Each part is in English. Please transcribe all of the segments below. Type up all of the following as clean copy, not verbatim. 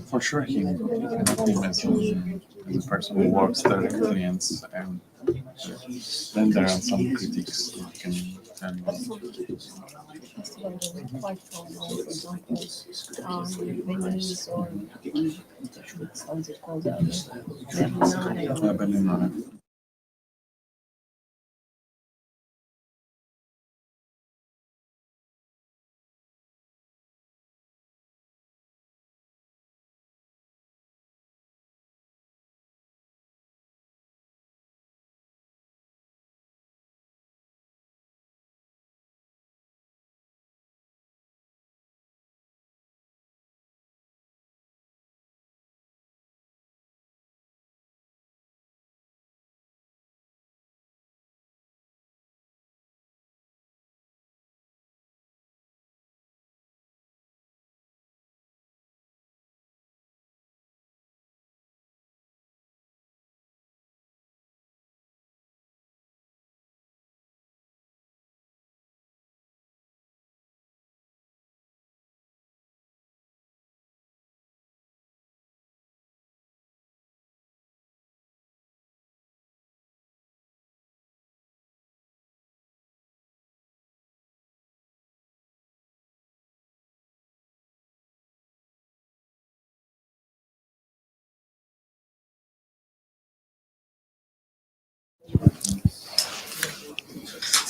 For sure, he cannot be mentioned as a person who works directly, and then there are some critics who can tell you. Berlinale.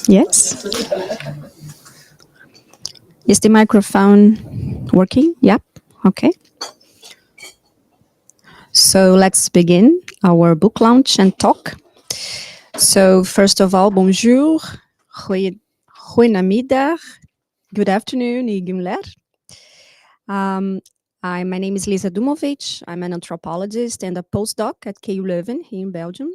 Yes. Is the microphone working? Yep. Okay. So let's begin our book launch and talk. So first of all, bonjour, goedemiddag, good afternoon, e gimler. My name is Lisa Dumovic. I'm an anthropologist and a postdoc at KU Leuven here in Belgium.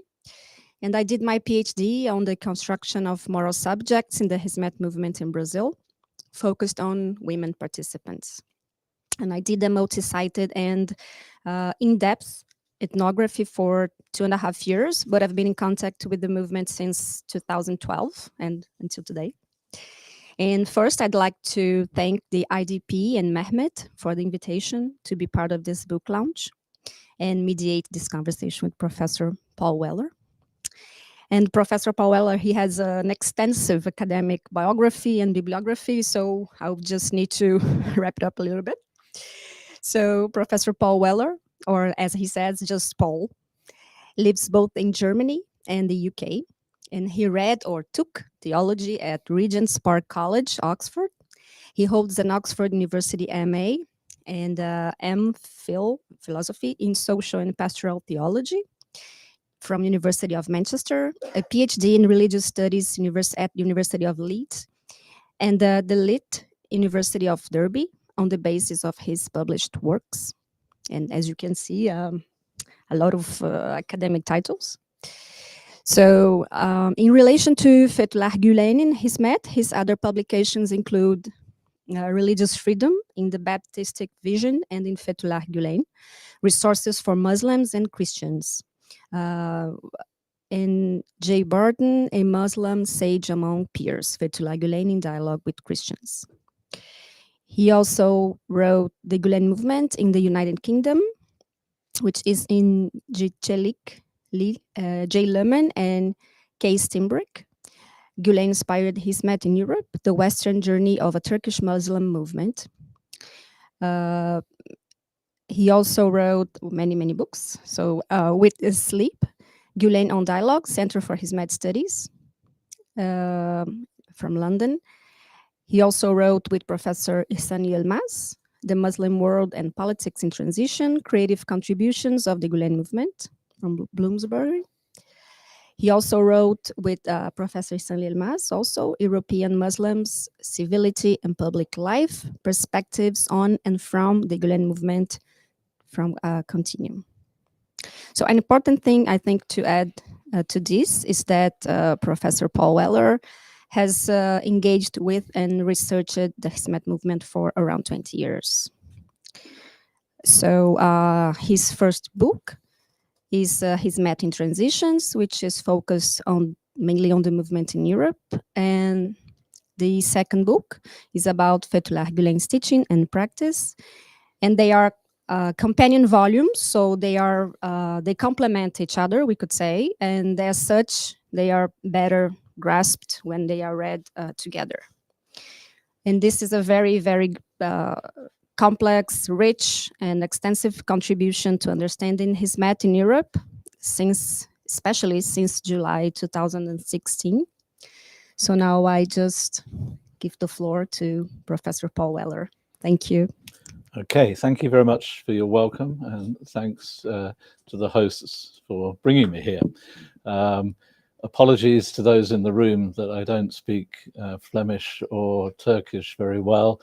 And I did my PhD on the construction of moral subjects in the Hizmet movement in Brazil, focused on women participants. And I did a multi-sited and in-depth ethnography for 2.5 years, but I've been in contact with the movement since 2012 and until today. And first, I'd like to thank the IDP and Mehmet for the invitation to be part of this book launch and mediate this conversation with Professor Paul Weller. And Professor Paul Weller, he has an extensive academic biography and bibliography, so I'll just need to wrap it up a little bit. So Professor Paul Weller, or as he says, just Paul, lives both in Germany and the UK, and he read or took theology at Regent's Park College, Oxford. He holds an Oxford University MA and MPhil, philosophy in social and pastoral theology from University of Manchester, a PhD in religious studies at University of Leeds, and the Lit University of Derby on the basis of his published works. And as you can see, a lot of academic titles. So in relation to Fethullah Gulen in Hizmet, his other publications include Religious Freedom in the Baptistic Vision and in Fethullah Gulen, Resources for Muslims and Christians. In J. Barton, a Muslim sage among peers, Fethullah Gulen in dialogue with Christians. He also wrote The Gulen Movement in the United Kingdom, which is in J. Chelik, J. Lemon, and K. Steinbrück. Gulen inspired Hizmet in Europe, the Western journey of a Turkish Muslim movement. He also wrote many books. So With Sleep, Gulen on Dialogue, Center for Hizmet Studies from London. He also wrote with Professor Ihsan Yilmaz, The Muslim World and Politics in Transition, Creative Contributions of the Gulen Movement from Bloomsbury. He also wrote with Professor Ihsan Yilmaz, also European Muslims, Civility and Public Life, Perspectives on and from the Gulen Movement from Continuum. So an important thing I think to add to this is that Professor Paul Weller has engaged with and researched the Hizmet movement for around 20 years. So his first book is Hizmet in Transitions, which is focused on mainly on the movement in Europe. And The second book is about Fethullah Gulen's teaching and practice, and they are companion volumes, so they complement each other, we could say, and as such, they are better grasped when they are read together. And this is a very, very complex, rich, and extensive contribution to understanding Hizmet in Europe, especially since July 2016. So now I just give the floor to Professor Paul Weller. Thank you. Okay, thank you very much for your welcome, and thanks to the hosts for bringing me here. Apologies to those in the room that I don't speak Flemish or Turkish very well.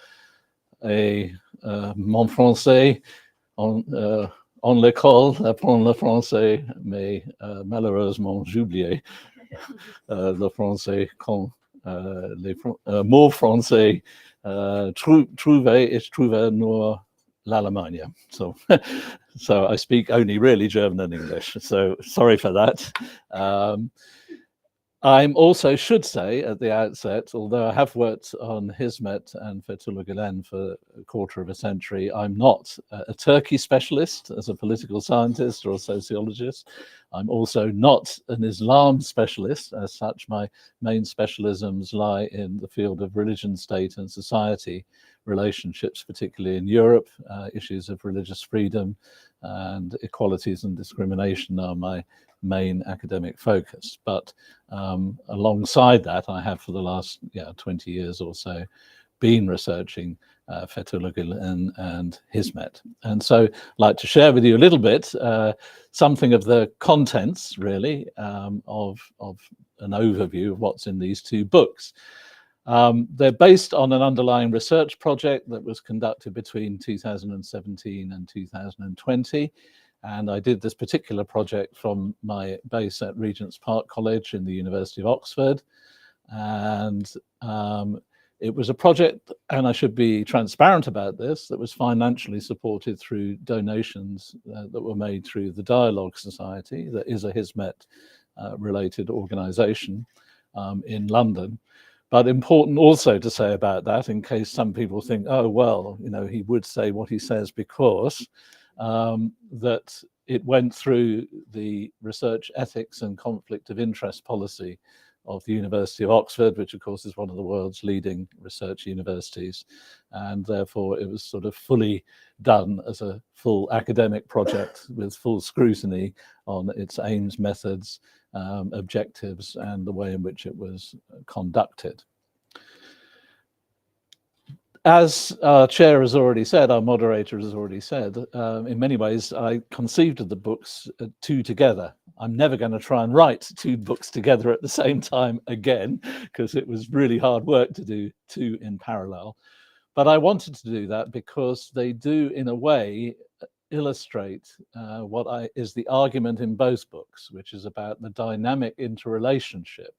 Mon français en l'école apprend le français, mais malheureusement j'oublié le français quand les mots français trouver nur l'Allemagne. So I speak only really German and English. So sorry for that. I'm also should say at the outset, although I have worked on Hizmet and Fethullah Gulen for a quarter of a century, I'm not a Turkey specialist as a political scientist or a sociologist. I'm also not an Islam specialist. As such, my main specialisms lie in the field of religion, state, and society relationships, particularly in Europe. Issues of religious freedom and equalities and discrimination are my main academic focus. But alongside that, I have for the last 20 years or so been researching Fethullah Gulen and Hizmet. And so I'd like to share with you a little bit something of the contents, really, of an overview of what's in these two books. They're based on an underlying research project that was conducted between 2017 and 2020. And I did this particular project from my base at Regent's Park College in the University of Oxford. And it was a project, and I should be transparent about this, that was financially supported through donations that were made through the Dialogue Society, that is a Hizmet related organization in London. But important also to say about that, in case some people think, oh, well, he would say what he says because that it went through the research ethics and conflict of interest policy of the University of Oxford, which of course is one of the world's leading research universities. And therefore it was sort of fully done as a full academic project with full scrutiny on its aims, methods, objectives, and the way in which it was conducted. As our chair has already said, our moderator has already said, in many ways, I conceived of the books two together. I'm never going to try and write two books together at the same time again, because it was really hard work to do two in parallel. But I wanted to do that because they do, in a way, illustrate what is the argument in both books, which is about the dynamic interrelationship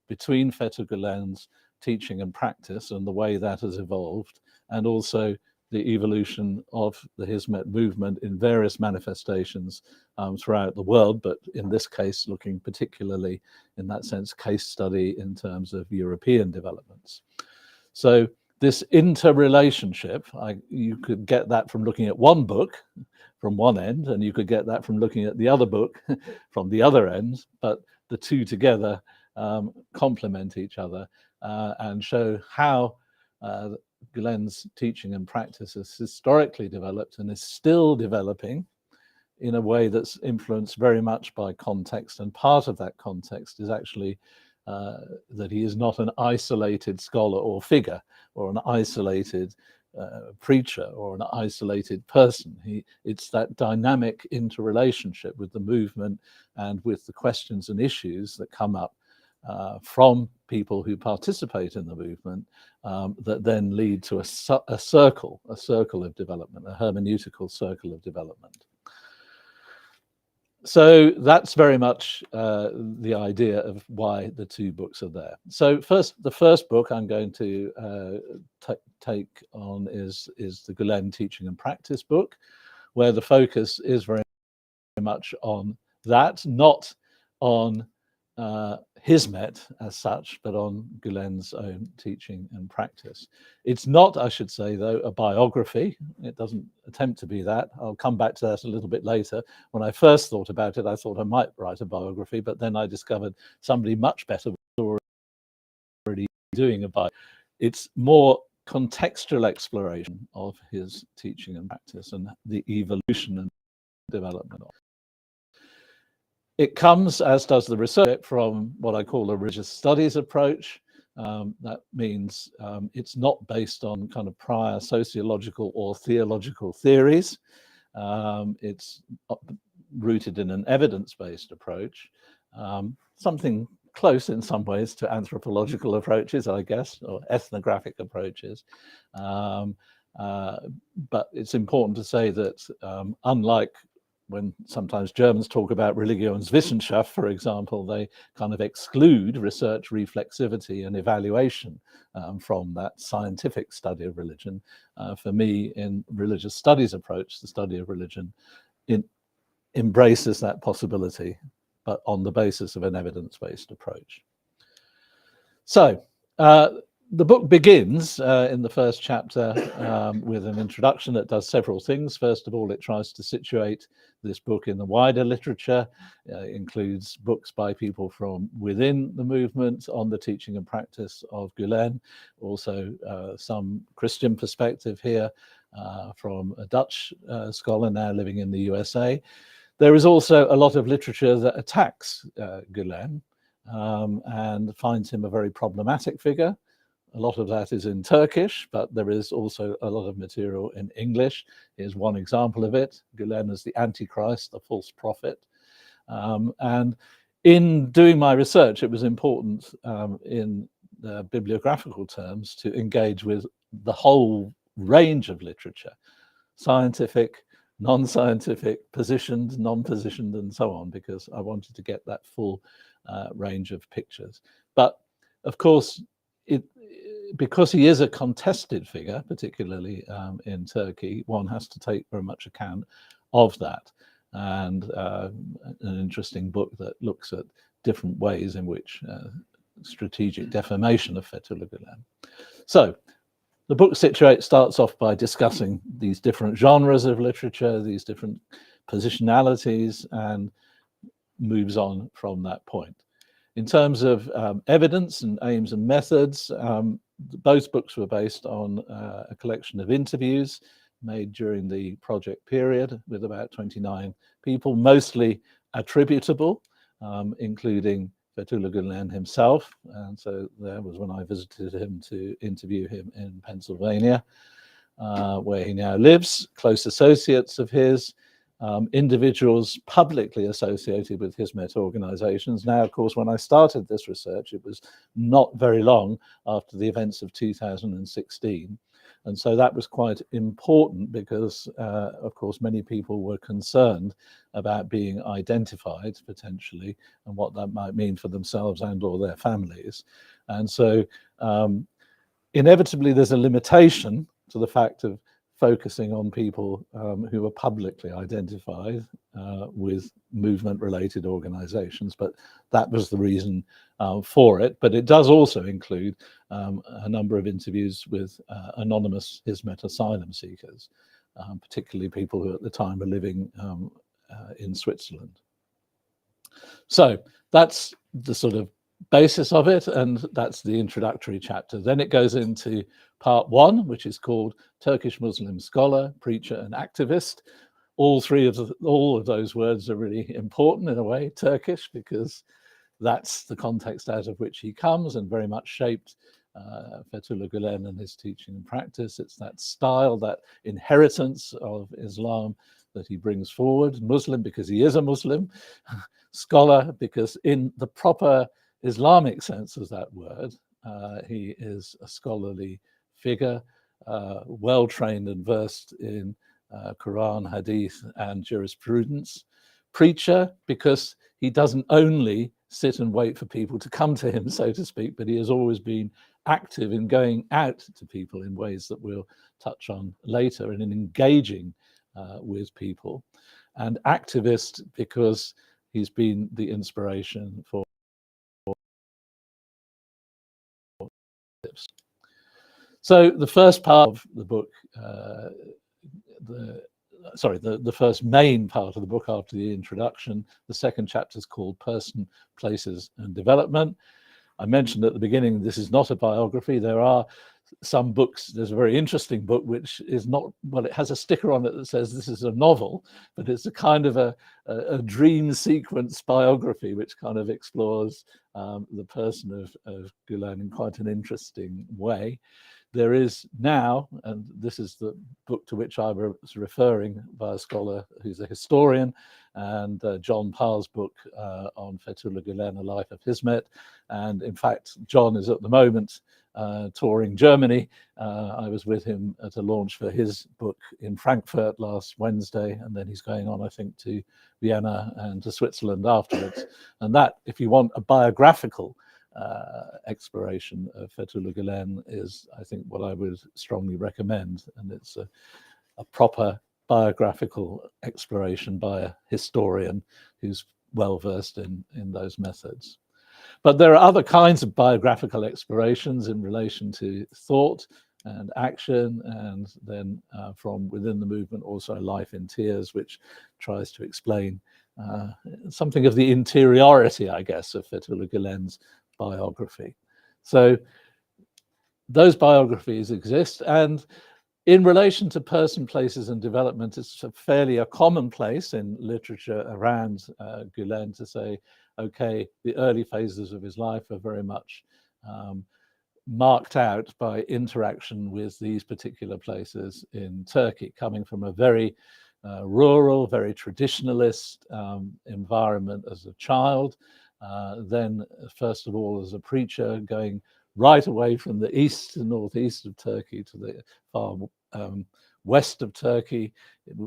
between Fethullah Gulen's teaching and practice and the way that has evolved, and also the evolution of the Hizmet movement in various manifestations throughout the world, but in this case, looking particularly, in that sense, case study in terms of European developments. So this interrelationship, you could get that from looking at one book from one end, and you could get that from looking at the other book from the other end, but the two together complement each other and show how Gulen's teaching and practice has historically developed and is still developing in a way that's influenced very much by context. And part of that context is actually that he is not an isolated scholar or figure or an isolated preacher or an isolated person. It's that dynamic interrelationship with the movement and with the questions and issues that come up from people who participate in the movement that then lead to a circle of development, a hermeneutical circle of development. So that's very much the idea of why the two books are there. So the first book I'm going to take on is the Gulen Teaching and Practice book, where the focus is very much on that, not on Hizmet as such, but on Gulen's own teaching and practice. It's not, I should say, though, a biography. It doesn't attempt to be that. I'll come back to that a little bit later. When I first thought about it, I thought I might write a biography, but then I discovered somebody much better was already doing a biography. It's more contextual exploration of his teaching and practice and the evolution and development of it. It comes, as does the research, from what I call a religious studies approach. That means it's not based on kind of prior sociological or theological theories. It's rooted in an evidence-based approach, something close in some ways to anthropological approaches, I guess, or ethnographic approaches. But it's important to say that unlike when sometimes Germans talk about Religionswissenschaft, for example, they kind of exclude research reflexivity and evaluation from that scientific study of religion. For me, in religious studies approach, the study of religion, it embraces that possibility, but on the basis of an evidence-based approach. So, the book begins in the first chapter with an introduction that does several things. First of all, it tries to situate this book in the wider literature. It includes books by people from within the movement on the teaching and practice of Gulen, also some Christian perspective here from a Dutch scholar now living in the USA. There is also a lot of literature that attacks Gulen and finds him a very problematic figure. A lot of that is in Turkish, but there is also a lot of material in English. Here's one example of it. Gulen as the Antichrist, the false prophet. And in doing my research, it was important in the bibliographical terms to engage with the whole range of literature, scientific, non-scientific, positioned, non-positioned, and so on, because I wanted to get that full range of pictures. But of course, because he is a contested figure, particularly in Turkey, one has to take very much account of that. And an interesting book that looks at different ways in which strategic defamation of Fethullah Gulen. So the book starts off by discussing these different genres of literature, these different positionalities, and moves on from that point. In terms of evidence and aims and methods, both books were based on a collection of interviews made during the project period with about 29 people, mostly attributable, including Fethullah Gulen himself. And so there was when I visited him to interview him in Pennsylvania, where he now lives, close associates of his, individuals publicly associated with Hizmet organizations. Now, of course, when I started this research, it was not very long after the events of 2016. And so that was quite important because, of course, many people were concerned about being identified potentially and what that might mean for themselves and or their families. And so inevitably, there's a limitation to the fact of focusing on people who were publicly identified with movement-related organizations, but that was the reason for it. But it does also include a number of interviews with anonymous Hizmet asylum seekers, particularly people who at the time were living in Switzerland. So that's the sort of basis of it, and that's the introductory chapter. Then it goes into part one, which is called Turkish Muslim Scholar, Preacher and Activist. All of those words are really important in a way, Turkish, because that's the context out of which he comes and very much shaped Fethullah Gulen and his teaching and practice. It's that style, that inheritance of Islam that he brings forward. Muslim because he is a Muslim, scholar because in the proper Islamic sense of that word, he is a scholarly figure, well trained and versed in Quran, Hadith, and jurisprudence. Preacher because he doesn't only sit and wait for people to come to him, so to speak, but he has always been active in going out to people in ways that we'll touch on later and in engaging with people. And activist because he's been the inspiration for So the first part of the book, the first main part of the book after the introduction, the second chapter is called Person, Places and Development. I mentioned at the beginning, this is not a biography. There are some books, there's a very interesting book which is not, well, it has a sticker on it that says this is a novel, but it's a kind of a dream sequence biography which kind of explores the person of Gulen in quite an interesting way. There is now, and this is the book to which I was referring by a scholar who's a historian, and John Parr's book on Fethullah Gulen, A Life of Hizmet. And in fact, John is at the moment touring Germany. I was with him at a launch for his book in Frankfurt last Wednesday, and then he's going on, I think, to Vienna and to Switzerland afterwards. And that, if you want a biographical exploration of Fethullah Gulen, is, I think, what I would strongly recommend. And it's a proper biographical exploration by a historian who's well versed in those methods. But there are other kinds of biographical explorations in relation to thought and action, and then from within the movement also Life in Tears, which tries to explain something of the interiority, I guess, of Fethullah Gulen's biography. So those biographies exist, and in relation to person, places and development, it's fairly a commonplace in literature around Gulen to say, okay, the early phases of his life are very much marked out by interaction with these particular places in Turkey, coming from a very rural, very traditionalist environment as a child, then first of all as a preacher, going right away from the east and northeast of Turkey to the far west of Turkey,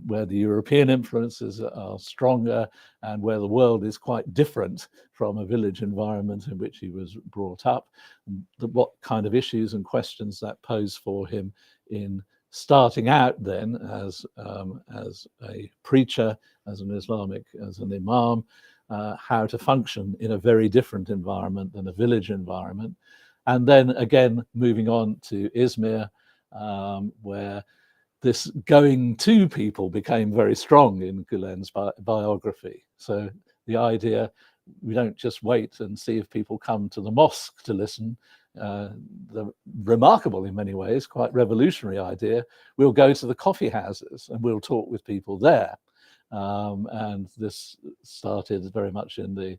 where the European influences are stronger and where the world is quite different from a village environment in which he was brought up, what kind of issues and questions that pose for him in starting out then as a preacher, as an imam, how to function in a very different environment than a village environment. And then again, moving on to Izmir, where this going to people became very strong in Gulen's biography. So the idea, we don't just wait and see if people come to the mosque to listen. The remarkable, in many ways, quite revolutionary idea, we'll go to the coffee houses and we'll talk with people there. And this started very much in the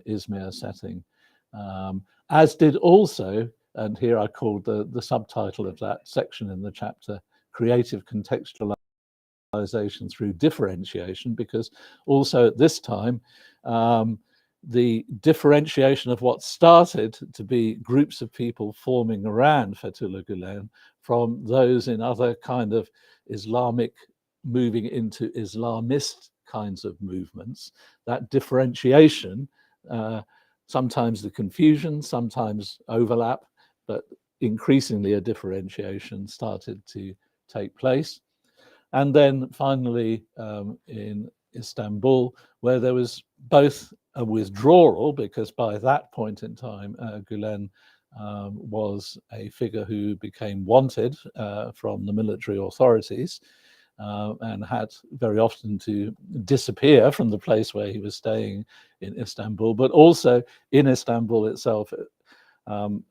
Izmir setting, as did also, and here I called the subtitle of that section in the chapter, Creative Contextualization Through Differentiation, because also at this time, the differentiation of what started to be groups of people forming around Fethullah Gulen from those in other kind of Islamic, moving into Islamist kinds of movements, that differentiation, sometimes the confusion, sometimes overlap, but increasingly a differentiation started to take place. And then finally in Istanbul, where there was both a withdrawal, because by that point in time, Gulen was a figure who became wanted from the military authorities and had very often to disappear from the place where he was staying in Istanbul, but also in Istanbul itself,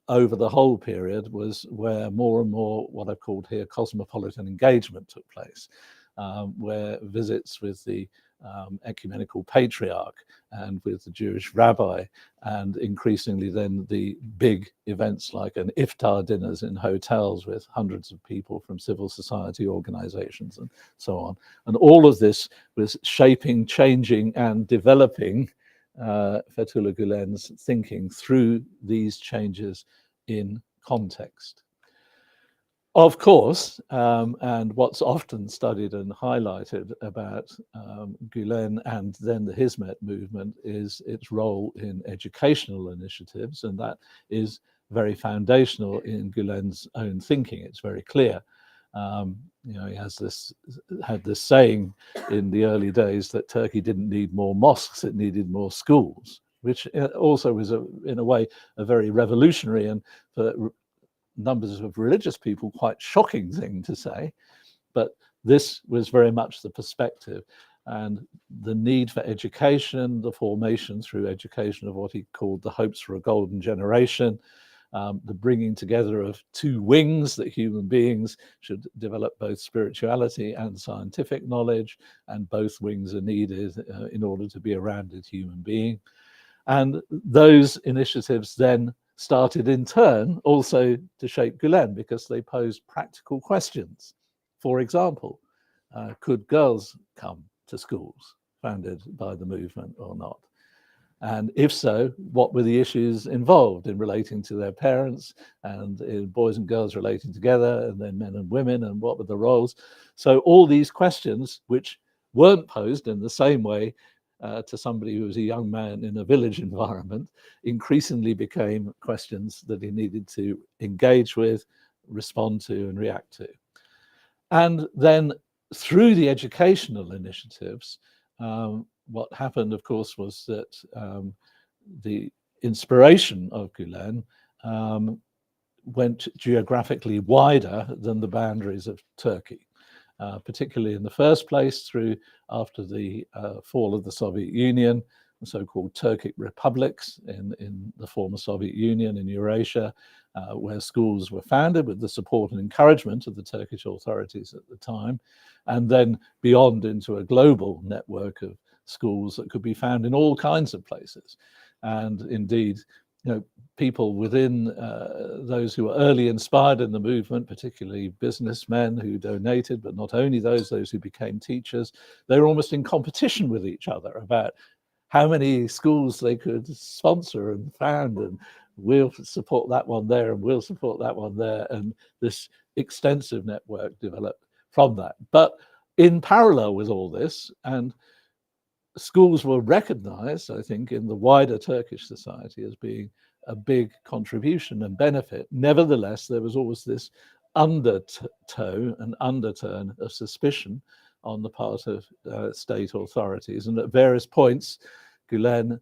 over the whole period, was where more and more what I've called here cosmopolitan engagement took place, where visits with the ecumenical patriarch and with the Jewish rabbi, and increasingly then the big events like an iftar dinners in hotels with hundreds of people from civil society organizations and so on. And all of this was shaping, changing and developing Fethullah Gulen's thinking through these changes in context. Of course, and what's often studied and highlighted about Gulen and then the Hizmet movement is its role in educational initiatives, and that is very foundational in Gulen's own thinking. It's very clear. He had this saying in the early days that Turkey didn't need more mosques, it needed more schools, which also was in a way a very revolutionary and numbers of religious people quite shocking thing to say, but this was very much the perspective, and the need for education, the formation through education of what he called the hopes for a golden generation, the bringing together of two wings, that human beings should develop both spirituality and scientific knowledge, and both wings are needed in order to be a rounded human being. And those initiatives then started in turn also to shape Gulen, because they posed practical questions. For example, could girls come to schools founded by the movement or not? And if so, what were the issues involved in relating to their parents, and in boys and girls relating together, and then men and women, and what were the roles? So all these questions, which weren't posed in the same way to somebody who was a young man in a village environment, increasingly became questions that he needed to engage with, respond to, and react to. And then through the educational initiatives, what happened, of course, was that the inspiration of Gulen went geographically wider than the boundaries of Turkey, particularly in the first place through after the fall of the Soviet Union, the so-called Turkic republics in the former Soviet Union in Eurasia, where schools were founded with the support and encouragement of the Turkish authorities at the time, and then beyond into a global network of schools that could be found in all kinds of places. And indeed, people within those who were early inspired in the movement, particularly businessmen who donated, but not only those who became teachers, they were almost in competition with each other about how many schools they could sponsor and found, and we'll support that one there and we'll support that one there. And this extensive network developed from that. But in parallel with all this, and schools were recognized, I think, in the wider Turkish society as being a big contribution and benefit. Nevertheless, there was always this undertone and underturn of suspicion on the part of state authorities. And at various points, Gulen,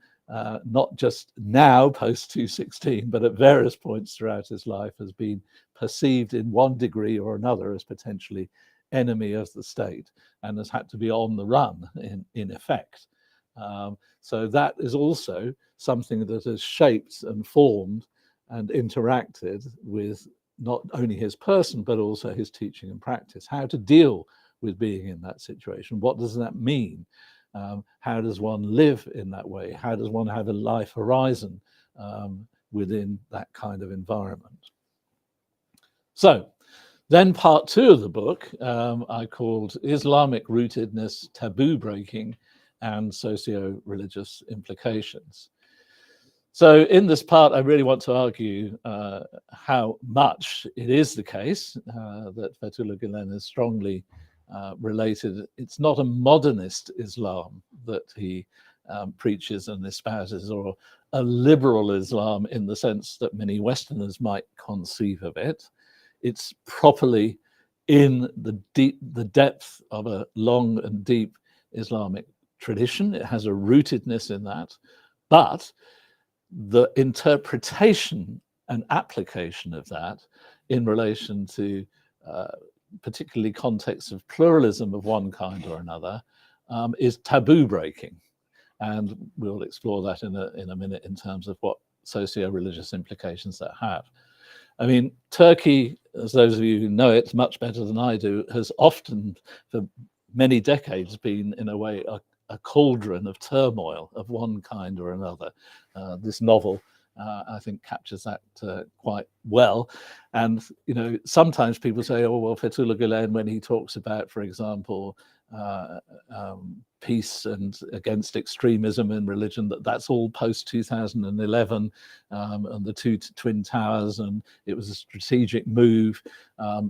not just now post 216, but at various points throughout his life, has been perceived in one degree or another as potentially enemy of the state, and has had to be on the run in effect. So that is also something that has shaped and formed and interacted with not only his person, but also his teaching and practice. How to deal with being in that situation. What does that mean? How does one live in that way? How does one have a life horizon within that kind of environment? So then part 2 of the book I called Islamic Rootedness, Taboo Breaking, and Socio-Religious Implications. So in this part, I really want to argue how much it is the case that Fethullah Gulen is strongly related. It's not a modernist Islam that he preaches and espouses, or a liberal Islam in the sense that many Westerners might conceive of it. It's properly in the depth of a long and deep Islamic tradition. It has a rootedness in that, but the interpretation and application of that in relation to particularly contexts of pluralism of one kind or another is taboo breaking. And we'll explore that in a minute in terms of what socio-religious implications that have. I mean, Turkey, as those of you who know it much better than I do, has often, for many decades, been in a way a cauldron of turmoil of one kind or another. This novel, I think, captures that quite well. And, sometimes people say, oh, well, Fethullah Gulen, when he talks about, for example, peace and against extremism in religion, that's all post 2011 and the two twin towers, and it was a strategic move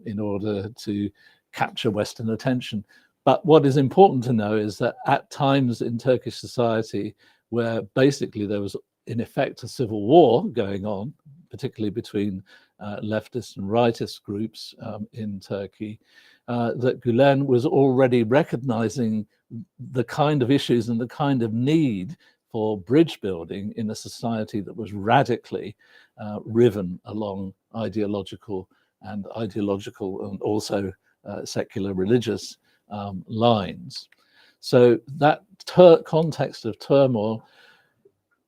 in order to capture Western attention. But what is important to know is that at times in Turkish society, where basically there was in effect a civil war going on, particularly between leftist and rightist groups in Turkey, that Gulen was already recognizing the kind of issues and the kind of need for bridge building in a society that was radically riven along ideological and also secular religious lines. So that context of turmoil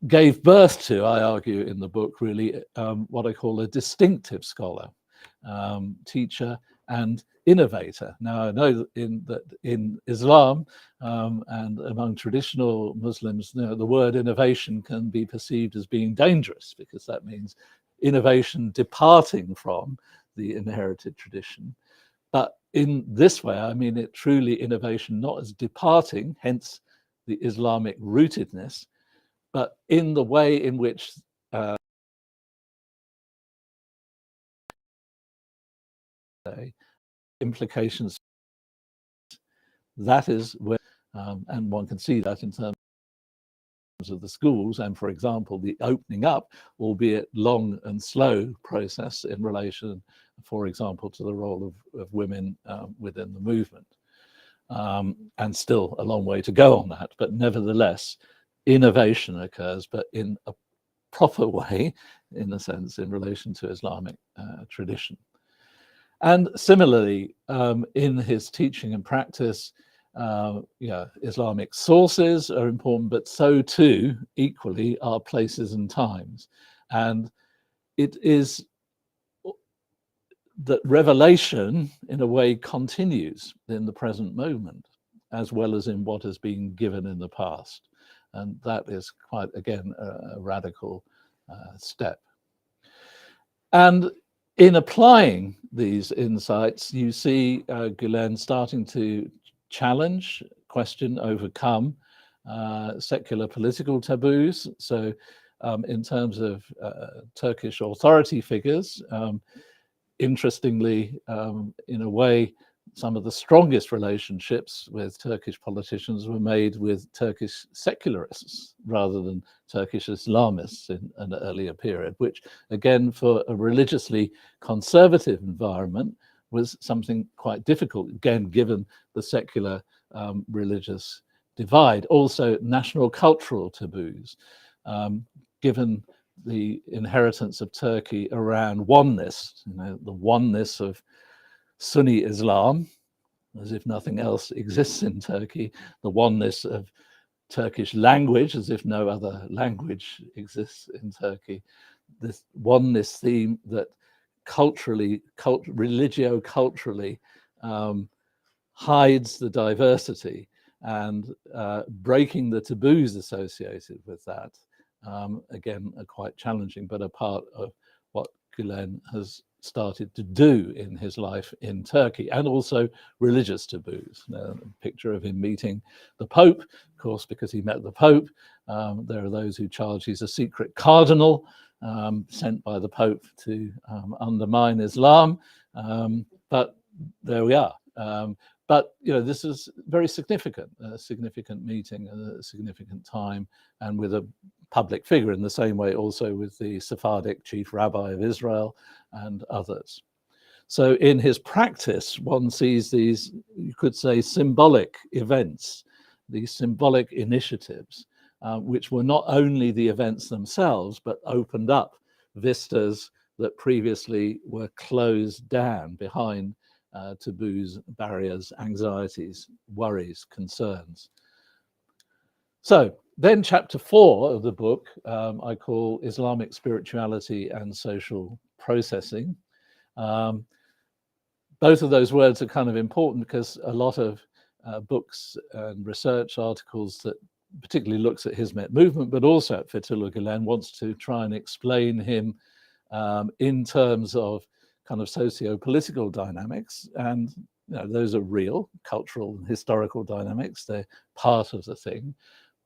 gave birth to, I argue in the book, really what I call a distinctive scholar, teacher and innovator. Now I know that in Islam and among traditional Muslims, the word innovation can be perceived as being dangerous, because that means innovation departing from the inherited tradition. But in this way, I mean it truly innovation, not as departing, hence the Islamic rootedness, but in the way in which implications, that is where, and one can see that in terms of the schools and, for example, the opening up, albeit long and slow process in relation, for example, to the role of women within the movement. And still a long way to go on that, but nevertheless, innovation occurs, but in a proper way, in a sense, in relation to Islamic tradition. And similarly, in his teaching and practice, Islamic sources are important, but so too, equally, are places and times. And it is that revelation, in a way, continues in the present moment, as well as in what has been given in the past. And that is quite, again, a radical step. And in applying these insights, you see Gulen starting to challenge, question, overcome secular political taboos. So in terms of Turkish authority figures, interestingly, in a way, some of the strongest relationships with Turkish politicians were made with Turkish secularists rather than Turkish Islamists in an earlier period, which again, for a religiously conservative environment, was something quite difficult, again, given the secular religious divide. Also, national cultural taboos, given the inheritance of Turkey around oneness, the oneness of Sunni Islam, as if nothing else exists in Turkey, the oneness of Turkish language, as if no other language exists in Turkey, this oneness theme that culturally, religio-culturally hides the diversity, and breaking the taboos associated with that, again, are quite challenging, but a part of what Gulen has started to do in his life in Turkey, and also religious taboos. A picture of him meeting the Pope, of course, because he met the Pope. There are those who charge he's a secret cardinal sent by the Pope to undermine Islam, but there we are. But this is very significant, a significant meeting, a significant time, and with a public figure in the same way also with the Sephardic chief rabbi of Israel and others. So in his practice, one sees these, you could say, symbolic events, these symbolic initiatives, which were not only the events themselves, but opened up vistas that previously were closed down behind taboos, barriers, anxieties, worries, concerns. So then chapter 4 of the book I call Islamic Spirituality and Social Processing. Both of those words are kind of important because a lot of books and research articles that particularly looks at Hizmet movement, but also at Fethullah Gulen, wants to try and explain him in terms of kind of socio-political dynamics. And those are real cultural and historical dynamics. They're part of the thing.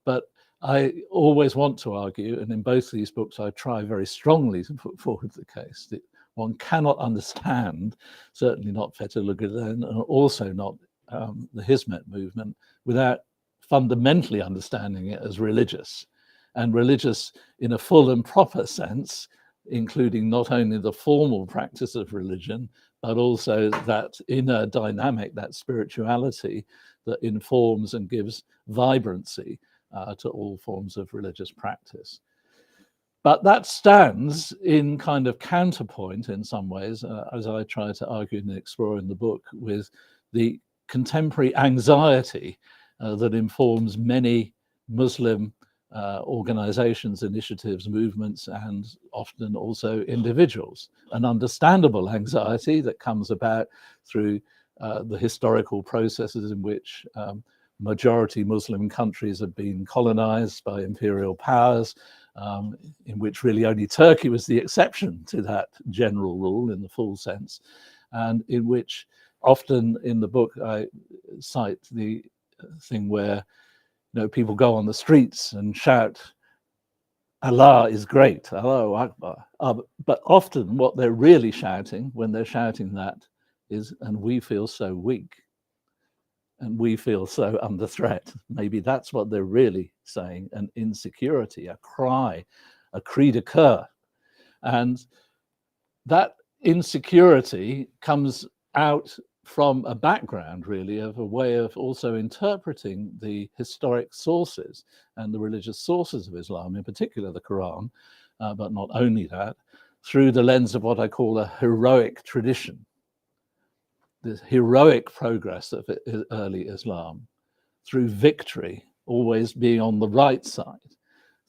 But I always want to argue, and in both of these books, I try very strongly to put forward the case that one cannot understand, certainly not Fethullah Gulen, and also not the Hizmet movement, without fundamentally understanding it as religious, and religious in a full and proper sense, including not only the formal practice of religion, but also that inner dynamic, that spirituality that informs and gives vibrancy to all forms of religious practice. But that stands in kind of counterpoint in some ways, as I try to argue and explore in the book, with the contemporary anxiety that informs many Muslim organizations, initiatives, movements, and often also individuals. An understandable anxiety that comes about through the historical processes in which majority Muslim countries have been colonized by imperial powers, in which really only Turkey was the exception to that general rule in the full sense, and in which often in the book I cite the thing where people go on the streets and shout, Allah is great, Allahu Akbar. But often what they're really shouting when they're shouting that is, and we feel so weak, and we feel so under threat. Maybe that's what they're really saying, an insecurity, a cry, a cri de coeur. And that insecurity comes out from a background, really, of a way of also interpreting the historic sources and the religious sources of Islam, in particular the Quran, but not only that, through the lens of what I call a heroic tradition. The heroic progress of early Islam, through victory, always being on the right side,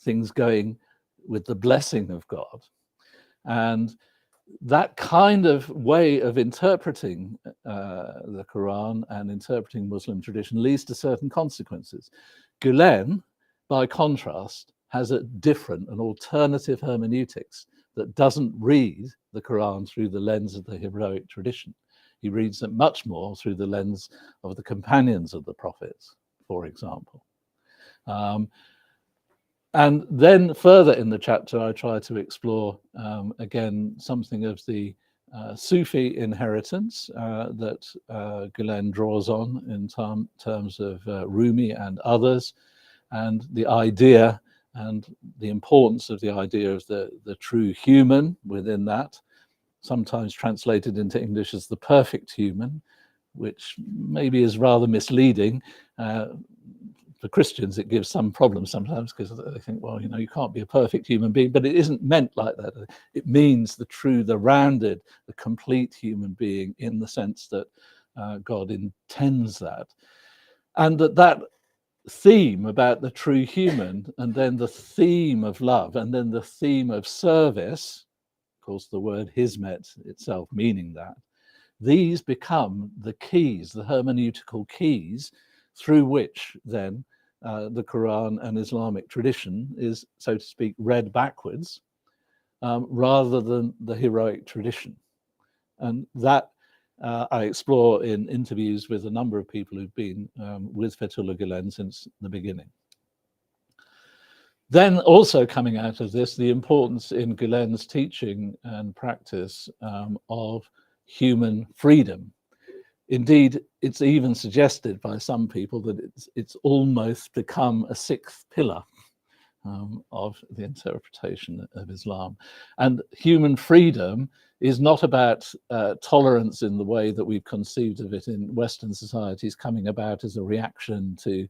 things going with the blessing of God. And that kind of way of interpreting the Quran and interpreting Muslim tradition leads to certain consequences. Gulen, by contrast, has a different, an alternative hermeneutics that doesn't read the Quran through the lens of the heroic tradition. He reads it much more through the lens of the companions of the prophets, for example. And then further in the chapter, I try to explore, again, something of the Sufi inheritance that Gulen draws on in terms of Rumi and others, and the idea and the importance of the idea of the true human within that, sometimes translated into English as the perfect human, which maybe is rather misleading. For Christians, it gives some problems sometimes because they think, well, you can't be a perfect human being, but it isn't meant like that. It means the true, the rounded, the complete human being in the sense that God intends that. And that theme about the true human, and then the theme of love, and then the theme of service, of course, the word Hizmet itself meaning that, these become the keys, the hermeneutical keys through which then the Quran and Islamic tradition is, so to speak, read backwards rather than the heroic tradition. And that I explore in interviews with a number of people who've been with Fethullah Gulen since the beginning. Then also coming out of this, the importance in Gulen's teaching and practice of human freedom. Indeed, it's even suggested by some people that it's almost become a sixth pillar of the interpretation of Islam. And human freedom is not about tolerance in the way that we've conceived of it in Western societies, coming about as a reaction to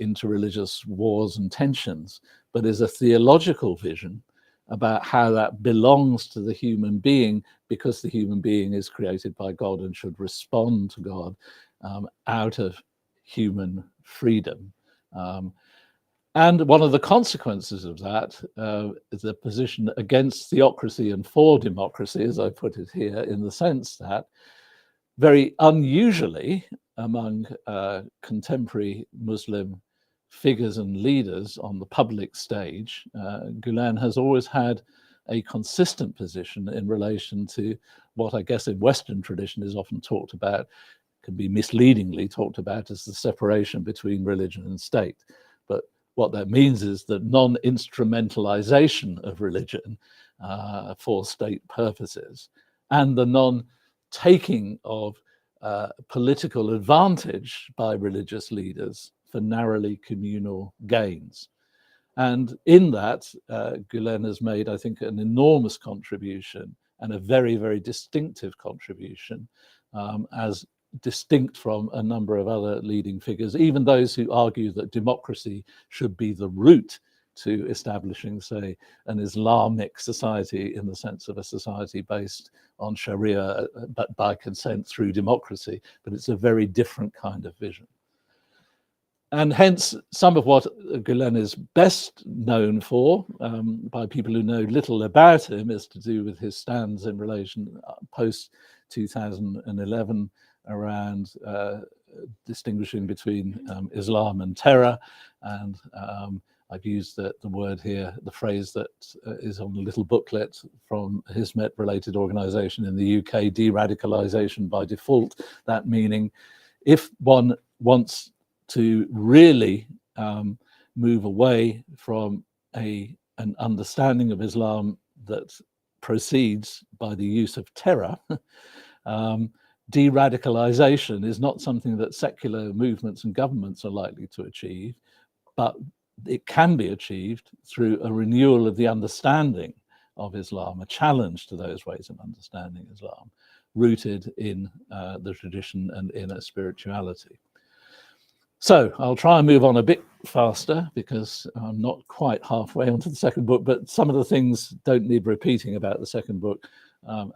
interreligious wars and tensions, but is a theological vision about how that belongs to the human being, because the human being is created by God and should respond to God out of human freedom. And one of the consequences of that is a position against theocracy and for democracy, as I put it here, in the sense that very unusually among contemporary Muslim figures and leaders on the public stage, Gulen has always had a consistent position in relation to what I guess in Western tradition is often talked about, can be misleadingly talked about as the separation between religion and state. But what that means is that non-instrumentalization of religion for state purposes, and the non-taking of political advantage by religious leaders for narrowly communal gains. And in that, Gulen has made, I think, an enormous contribution, and a very, very distinctive contribution, as distinct from a number of other leading figures, even those who argue that democracy should be the route to establishing, say, an Islamic society in the sense of a society based on Sharia, but by consent through democracy. But it's a very different kind of vision. And hence, some of what Gulen is best known for, by people who know little about him, is to do with his stands in relation post-2011 around distinguishing between Islam and terror. And I've used the word here, the phrase that is on the little booklet from a Hizmet-related organization in the UK, de-radicalization by default. That meaning, if one wants to really move away from an understanding of Islam that proceeds by the use of terror, de-radicalization is not something that secular movements and governments are likely to achieve, but it can be achieved through a renewal of the understanding of Islam, a challenge to those ways of understanding Islam, rooted in the tradition and in a spirituality. So I'll try and move on a bit faster because I'm not quite halfway onto the second book, but some of the things don't need repeating about the second book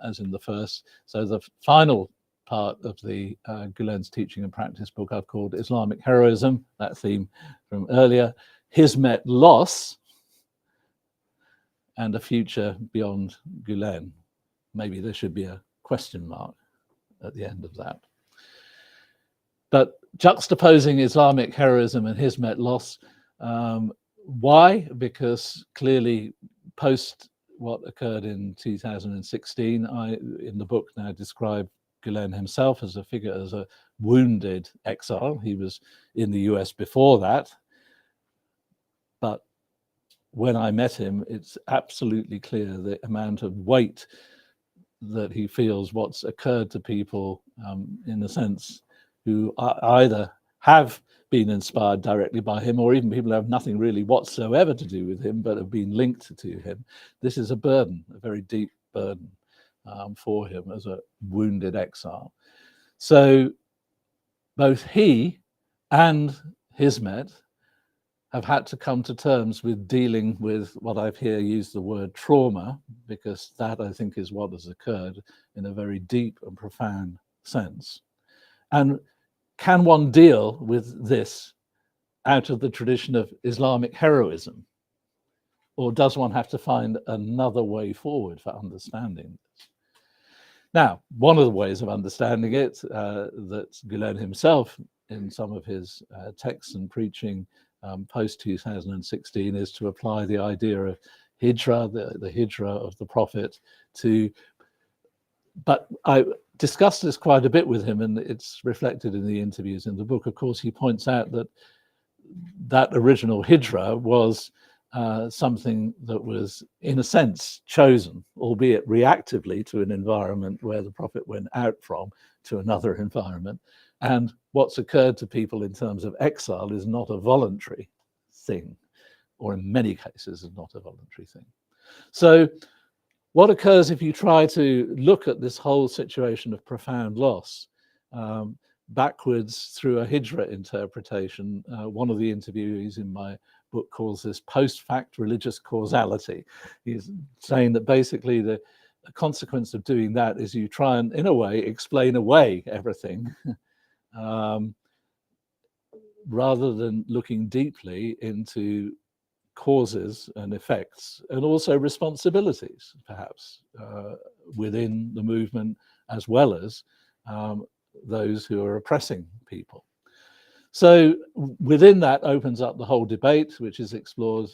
as in the first. So the final part of the Gulen's teaching and practice book I've called Islamic Heroism, that theme from earlier, Hizmet Loss, and a future beyond Gulen. Maybe there should be a question mark at the end of that. But juxtaposing Islamic heroism and Hizmet loss, why? Because clearly post what occurred in 2016, I, in the book now, describe Gulen himself as a figure, as a wounded exile. He was in the US before that. But when I met him, it's absolutely clear the amount of weight that he feels what's occurred to people, in a sense, who either have been inspired directly by him, or even people who have nothing really whatsoever to do with him, but have been linked to him. This is a burden, a very deep burden for him as a wounded exile. So both he and Hizmet have had to come to terms with dealing with what I've here used the word trauma, because that, I think, is what has occurred in a very deep and profound sense. And can one deal with this out of the tradition of Islamic heroism? Or does one have to find another way forward for understanding this? Now, one of the ways of understanding it, that Gulen himself, in some of his texts and preaching post-2016, is to apply the idea of hijra, the hijra of the Prophet, to, but I discussed this quite a bit with him, and it's reflected in the interviews in the book. Of course, he points out that that original hijra was something that was, in a sense, chosen, albeit reactively, to an environment where the Prophet went out from to another environment. And what's occurred to people in terms of exile is not a voluntary thing, or in many cases is not a voluntary thing. So what occurs if you try to look at this whole situation of profound loss backwards through a hijra interpretation? One of the interviewees in my book calls this post-fact religious causality. He's saying that basically the consequence of doing that is you try and, in a way, explain away everything rather than looking deeply into causes and effects, and also responsibilities, perhaps, within the movement, as well as those who are oppressing people. So within that opens up the whole debate, which is explored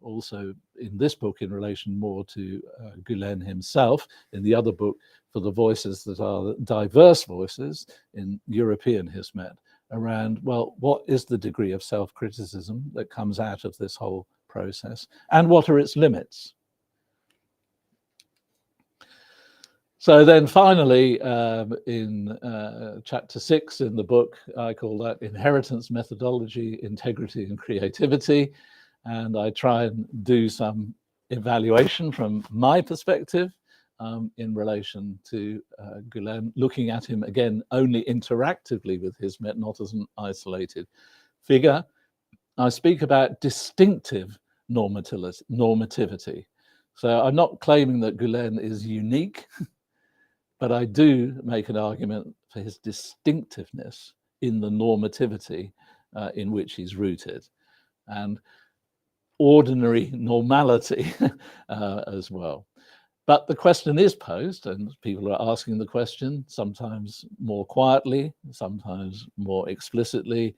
also in this book in relation more to Gulen himself, in the other book, for the voices that are diverse voices in European Hizmet, around, well, what is the degree of self-criticism that comes out of this whole process, and what are its limits? So then finally, in chapter 6 in the book, I call that Inheritance, Methodology, Integrity and Creativity. And I try and do some evaluation from my perspective in relation to Gulen, looking at him again only interactively with Hizmet, not as an isolated figure. I speak about distinctive normativity. So I'm not claiming that Gulen is unique, but I do make an argument for his distinctiveness in the normativity in which he's rooted, and ordinary normality as well. But the question is posed, and people are asking the question, sometimes more quietly, sometimes more explicitly,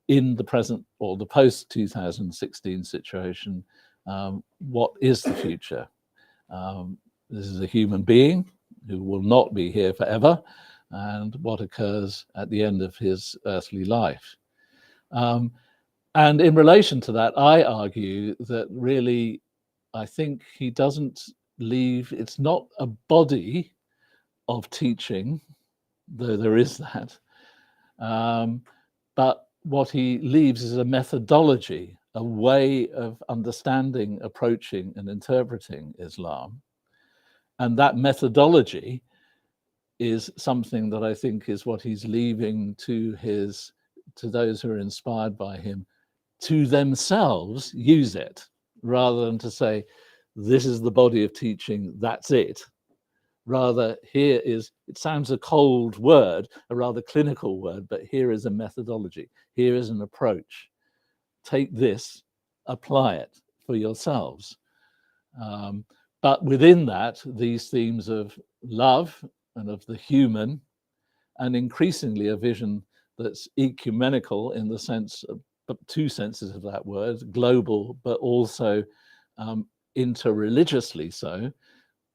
in the present or the post-2016 situation, what is the future? This is a human being who will not be here forever, and what occurs at the end of his earthly life. And in relation to that, I argue that really, I think he doesn't leave, it's not a body of teaching, though there is that, but what he leaves is a methodology, a way of understanding, approaching, and interpreting Islam. And that methodology is something that I think is what he's leaving to those who are inspired by him to themselves use it, rather than to say, this is the body of teaching, that's it. Rather, here is, it sounds a cold word, a rather clinical word, but here is a methodology, here is an approach. Take this, apply it for yourselves. But within that, these themes of love and of the human, and increasingly a vision that's ecumenical in the sense of, two senses of that word, global, but also interreligiously so,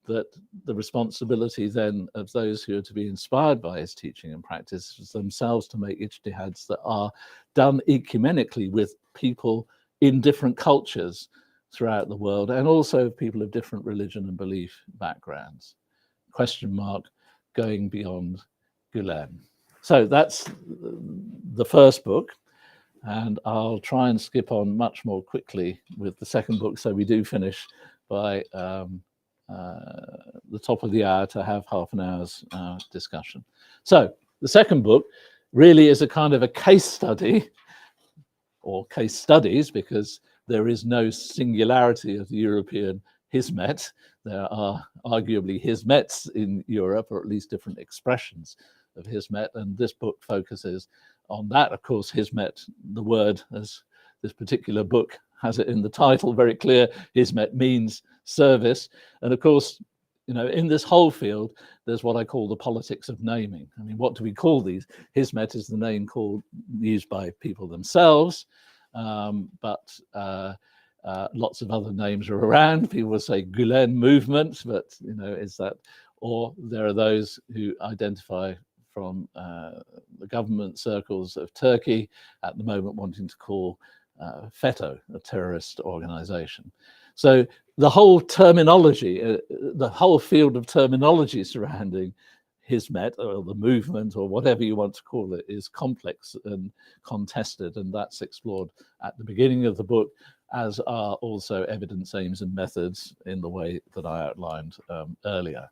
that the responsibility then of those who are to be inspired by his teaching and practice is themselves to make ijtihads that are done ecumenically with people in different cultures throughout the world, and also people of different religion and belief backgrounds. Question mark, going beyond Gulen. So that's the first book. And I'll try and skip on much more quickly with the second book, so we do finish by the top of the hour to have half an hour's discussion. So the second book really is a kind of a case study, or case studies, because there is no singularity of the European Hizmet. There are arguably Hizmets in Europe, or at least different expressions of Hizmet, and this book focuses on that. Of course, Hizmet, the word, as this particular book has it in the title, very clear, Hizmet means service. And of course, in this whole field, there's what I call the politics of naming. I mean, what do we call these? Hizmet is the name used by people themselves, but lots of other names are around. People will say Gulen movement, but is that, or there are those who identify from the government circles of Turkey at the moment wanting to call FETÖ a terrorist organization. So the whole terminology, the whole field of terminology surrounding Hizmet, or the movement, or whatever you want to call it, is complex and contested, and that's explored at the beginning of the book, as are also evidence, aims, and methods in the way that I outlined earlier.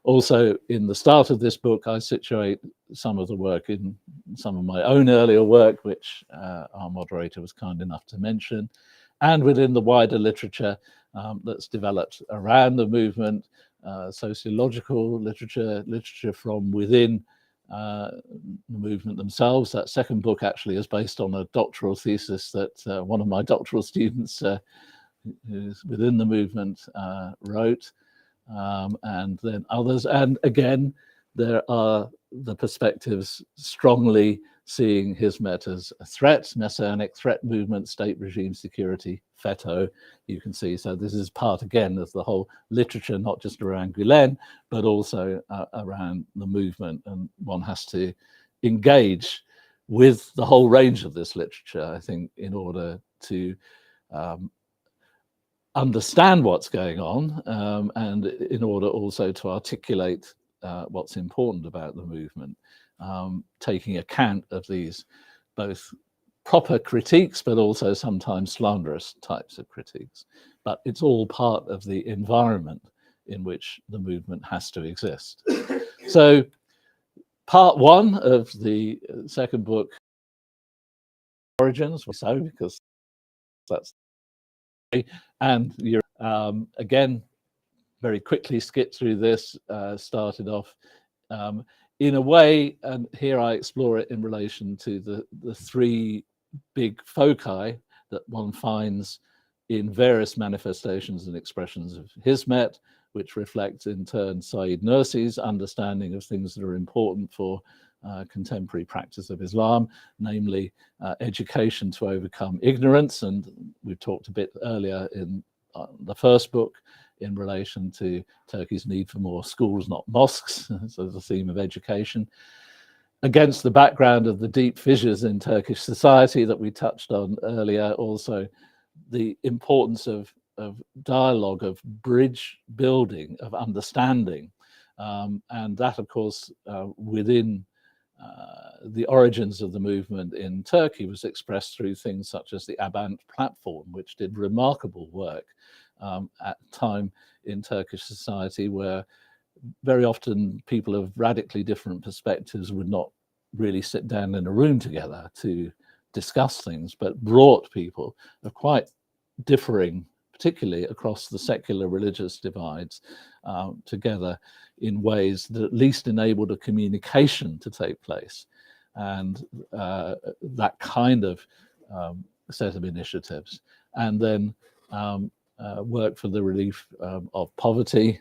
Also, in the start of this book, I situate some of the work in some of my own earlier work, which our moderator was kind enough to mention, and within the wider literature that's developed around the movement, sociological literature from within the movement themselves. That second book actually is based on a doctoral thesis that one of my doctoral students who's within the movement wrote. And then others, and again there are the perspectives strongly seeing Hizmet as a threat, messianic threat movement, state regime security, FETÖ, you can see. So this is part again of the whole literature, not just around Gulen, but also around the movement, and one has to engage with the whole range of this literature, I think, in order to understand what's going on, and in order also to articulate what's important about the movement, taking account of these both proper critiques, but also sometimes slanderous types of critiques. But it's all part of the environment in which the movement has to exist. So part one of the second book, origins, so because that's and you're again very quickly skip through this. Started off in a way, and here I explore it in relation to the three big foci that one finds in various manifestations and expressions of Hizmet, which reflects in turn Said Nursi's understanding of things that are important for contemporary practice of Islam, namely education to overcome ignorance. And we've talked a bit earlier in the first book in relation to Turkey's need for more schools, not mosques, so the theme of education. Against the background of the deep fissures in Turkish society that we touched on earlier, also the importance of dialogue, of bridge building, of understanding. And that, of course, within the origins of the movement in Turkey was expressed through things such as the Abant platform, which did remarkable work at a time in Turkish society where very often people of radically different perspectives would not really sit down in a room together to discuss things, but brought people of quite differing, particularly across the secular religious divides, together in ways that at least enabled a communication to take place. And that kind of set of initiatives. And then work for the relief of poverty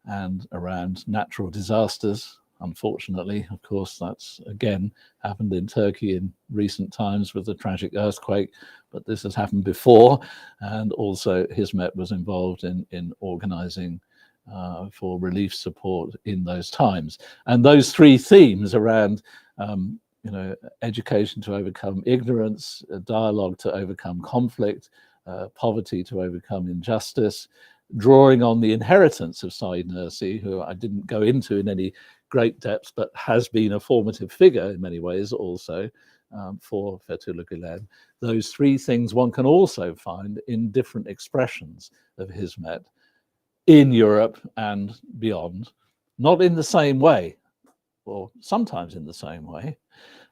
and around natural disasters. Unfortunately, of course, that's again happened in Turkey in recent times with the tragic earthquake, but this has happened before. And also Hizmet was involved in organizing for relief support in those times. And those three themes around education to overcome ignorance, dialogue to overcome conflict, poverty to overcome injustice, drawing on the inheritance of Said Nursi, who I didn't go into in any great depth, but has been a formative figure in many ways also for Fethullah Gulen. Those three things one can also find in different expressions of Hizmet in Europe and beyond, not in the same way, or sometimes in the same way.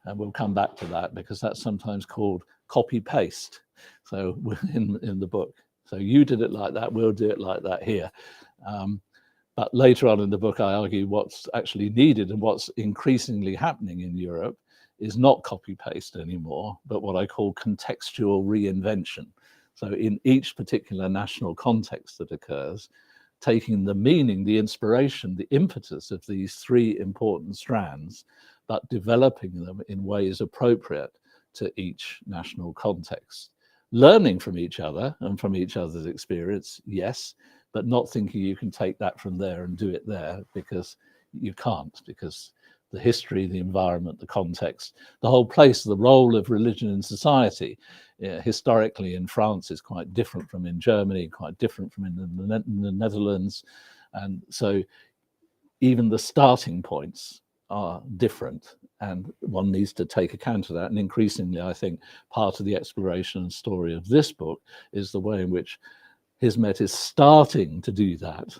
And we'll come back to that because that's sometimes called copy-paste. So in the book, so you did it like that, we'll do it like that here. But later on in the book, I argue what's actually needed and what's increasingly happening in Europe is not copy-paste anymore, but what I call contextual reinvention. So in each particular national context that occurs, taking the meaning, the inspiration, the impetus of these three important strands, but developing them in ways appropriate to each national context. Learning from each other and from each other's experience, yes, but not thinking you can take that from there and do it there, because you can't, because the history, the environment, the context, the whole place, the role of religion in society, historically in France is quite different from in Germany, quite different from in the Netherlands. And so even the starting points are different, and one needs to take account of that. And increasingly, I think part of the exploration and story of this book is the way in which Hizmet is starting to do that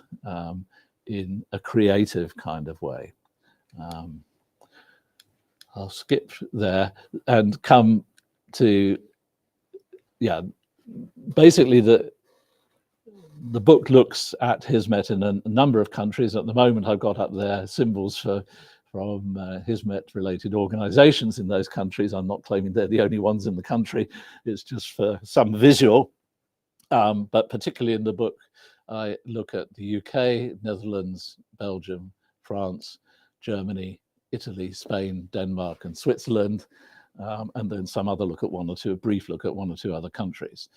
in a creative kind of way. I'll skip there and come to, basically the book looks at Hizmet in a number of countries. At the moment, I've got up there symbols from Hizmet-related organizations in those countries. I'm not claiming they're the only ones in the country. It's just for some visual. But particularly in the book, I look at the UK, Netherlands, Belgium, France, Germany, Italy, Spain, Denmark, and Switzerland, and then some other look at a brief look at one or two other countries.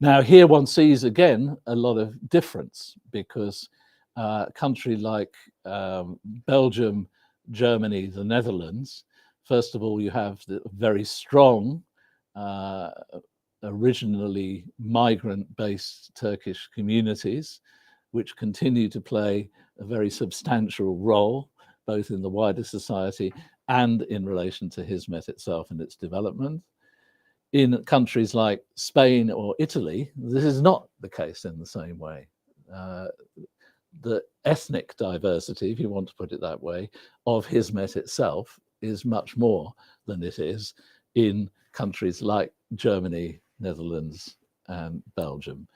Now, here one sees again a lot of difference, because a country like Belgium, Germany, the Netherlands, first of all, you have the very strong originally migrant-based Turkish communities, which continue to play a very substantial role, both in the wider society and in relation to Hizmet itself and its development. In countries like Spain or Italy, this is not the case in the same way. The ethnic diversity, if you want to put it that way, of Hizmet itself is much more than it is in countries like Germany, Netherlands, and Belgium.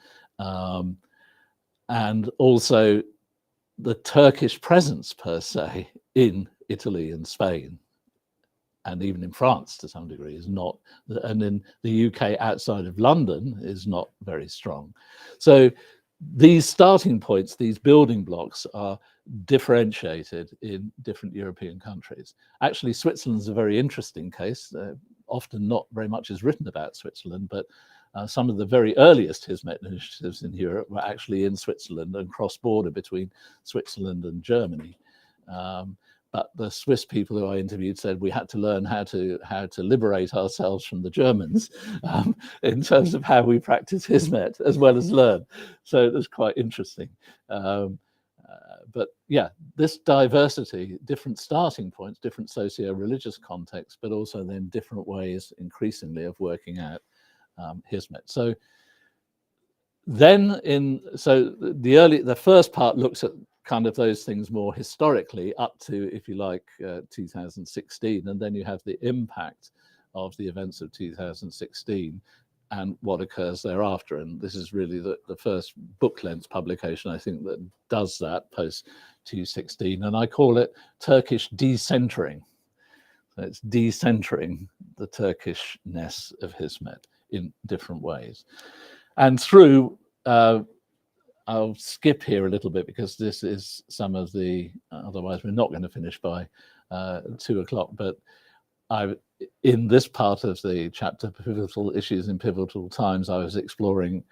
And also the Turkish presence per se in Italy and Spain, and even in France to some degree, is not, and in the UK outside of London is not very strong. So these starting points, these building blocks, are differentiated in different European countries. Actually, Switzerland's a very interesting case. Often not very much is written about Switzerland, but some of the very earliest Hizmet initiatives in Europe were actually in Switzerland and cross-border between Switzerland and Germany. But the Swiss people who I interviewed said we had to learn how to liberate ourselves from the Germans in terms of how we practice Hizmet as well as learn. So it was quite interesting. But yeah, this diversity, different starting points, different socio-religious contexts, but also then different ways increasingly of working out Hizmet. So then the first part looks at kind of those things more historically up to, if you like, 2016, and then you have the impact of the events of 2016 and what occurs thereafter. And this is really the first book-length publication, I think, that does that post 2016, and I call it Turkish decentering. So it's decentering the Turkishness of Hizmet in different ways. And through I'll skip here a little bit because this is some of the, otherwise we're not going to finish by 2 o'clock, but in this part of the chapter, Pivotal Issues in Pivotal Times, I was exploring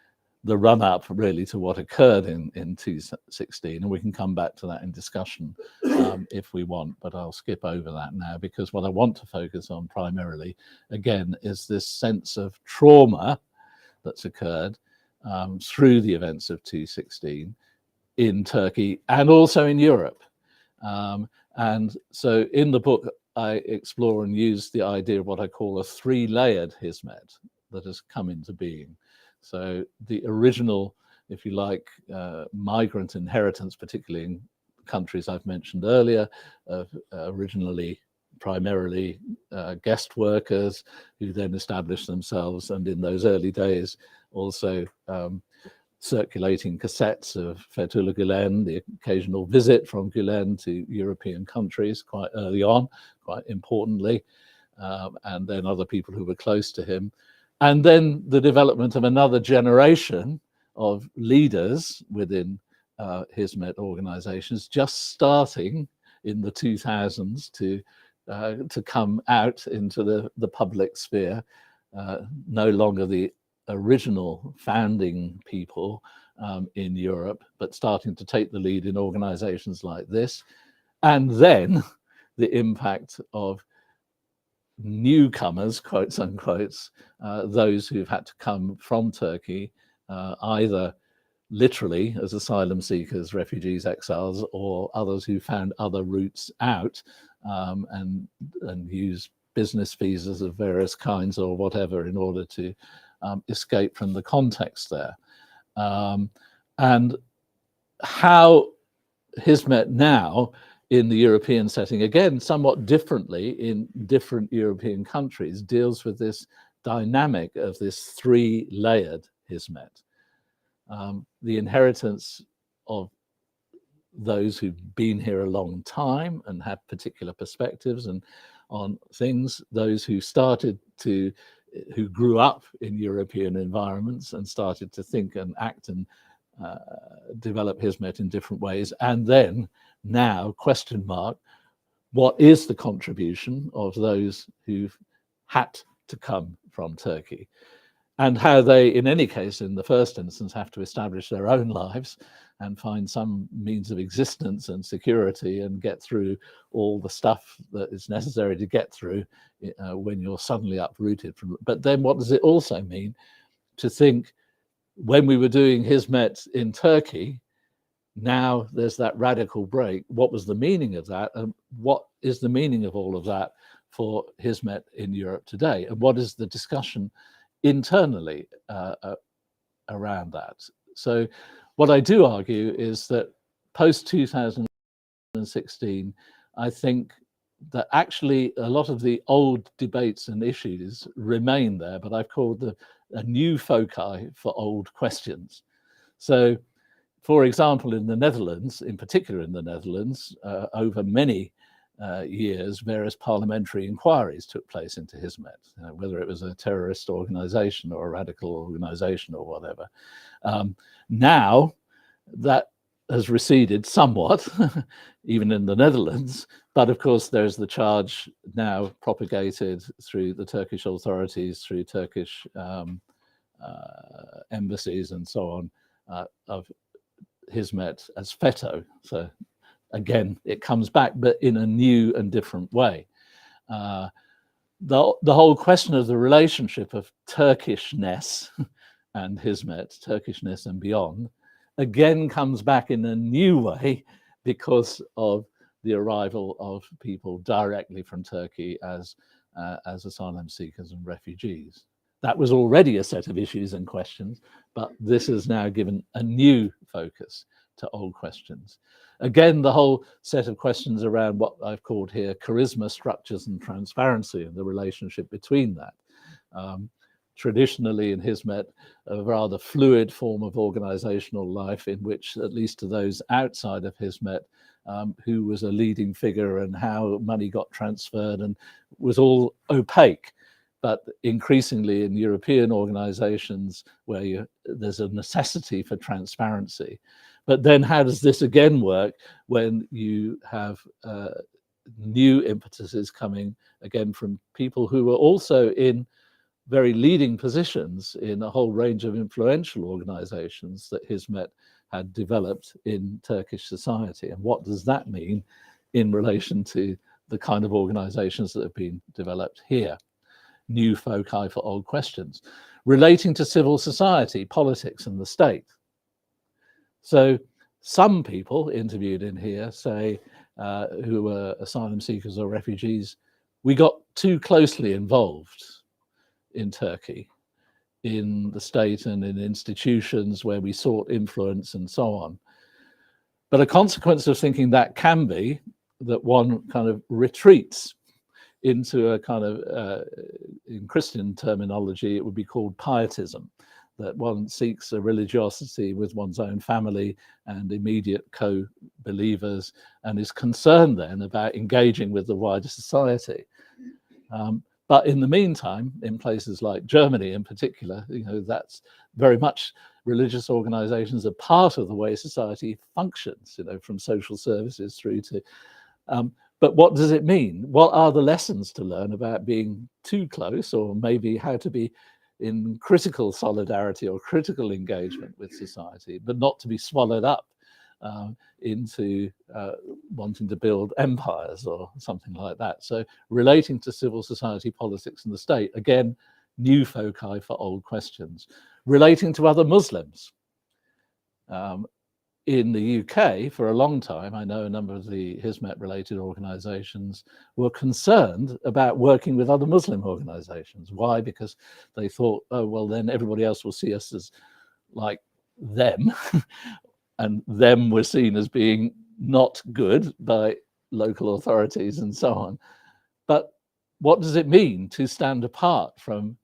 the run-up really to what occurred in 2016, and we can come back to that in discussion if we want, but I'll skip over that now because what I want to focus on primarily, again, is this sense of trauma that's occurred through the events of 2016 in Turkey and also in Europe. And so in the book, I explore and use the idea of what I call a 3-layered Hizmet that has come into being. So the original, if you like, migrant inheritance, particularly in countries I've mentioned earlier, originally primarily guest workers who then established themselves, and in those early days also circulating cassettes of Fethullah Gulen, the occasional visit from Gulen to European countries quite early on, quite importantly, and then other people who were close to him. And then the development of another generation of leaders within Hizmet organizations, just starting in the 2000s to come out into the public sphere, no longer the original founding people in Europe, but starting to take the lead in organizations like this. And then the impact of newcomers, quotes unquotes, those who've had to come from Turkey, either literally as asylum seekers, refugees, exiles, or others who found other routes out and use business visas of various kinds or whatever in order to escape from the context there. And how Hizmet now in the European setting, again, somewhat differently in different European countries, deals with this dynamic of this 3-layered Hizmet. The inheritance of those who've been here a long time and have particular perspectives and on things, those who who grew up in European environments and started to think and act and develop Hizmet in different ways, and then now, question mark, what is the contribution of those who've had to come from Turkey, and how they, in any case, in the first instance, have to establish their own lives and find some means of existence and security and get through all the stuff that is necessary to get through when you're suddenly uprooted from. But then what does it also mean to think, when we were doing Hizmet in Turkey, now there's that radical break. What was the meaning of that? And what is the meaning of all of that for Hizmet in Europe today? And what is the discussion internally around that? So what I do argue is that post 2016, I think that actually a lot of the old debates and issues remain there, but I've called a new foci for old questions. So, for example, in the Netherlands, in particular in the Netherlands, over many years, various parliamentary inquiries took place into Hizmet, whether it was a terrorist organization or a radical organization or whatever. Now that has receded somewhat, even in the Netherlands, but of course there's the charge now propagated through the Turkish authorities, through Turkish embassies and so on, of Hizmet as FETÖ. So again, it comes back, but in a new and different way. The whole question of the relationship of Turkishness and Hizmet, Turkishness and beyond, again comes back in a new way because of the arrival of people directly from Turkey as asylum seekers and refugees. That was already a set of issues and questions, but this has now given a new focus to old questions. Again, the whole set of questions around what I've called here charisma, structures and transparency, and the relationship between that. Traditionally in Hizmet, a rather fluid form of organizational life in which, at least to those outside of Hizmet, who was a leading figure and how money got transferred and was all opaque. But increasingly in European organizations where there's a necessity for transparency. But then how does this again work when you have new impetuses coming again from people who were also in very leading positions in a whole range of influential organizations that Hizmet had developed in Turkish society? And what does that mean in relation to the kind of organizations that have been developed here? New foci for old questions relating to civil society, politics and the state. So some people interviewed in here say, who were asylum seekers or refugees, we got too closely involved in Turkey, in the state and in institutions where we sought influence and so on. But a consequence of thinking that can be that one kind of retreats into a kind of, in Christian terminology, it would be called pietism, that one seeks a religiosity with one's own family and immediate co-believers and is concerned then about engaging with the wider society. But in the meantime, in places like Germany in particular, that's very much religious organizations are part of the way society functions, from social services through to, but what does it mean? What are the lessons to learn about being too close, or maybe how to be in critical solidarity or critical engagement with society, but not to be swallowed up into wanting to build empires or something like that. So relating to civil society, politics and the state, again, new foci for old questions. Relating to other Muslims. In the UK, for a long time, I know a number of the Hizmet-related organizations were concerned about working with other Muslim organizations. Why? Because they thought, oh, well, then everybody else will see us as like them, and them were seen as being not good by local authorities and so on. But what does it mean to stand apart from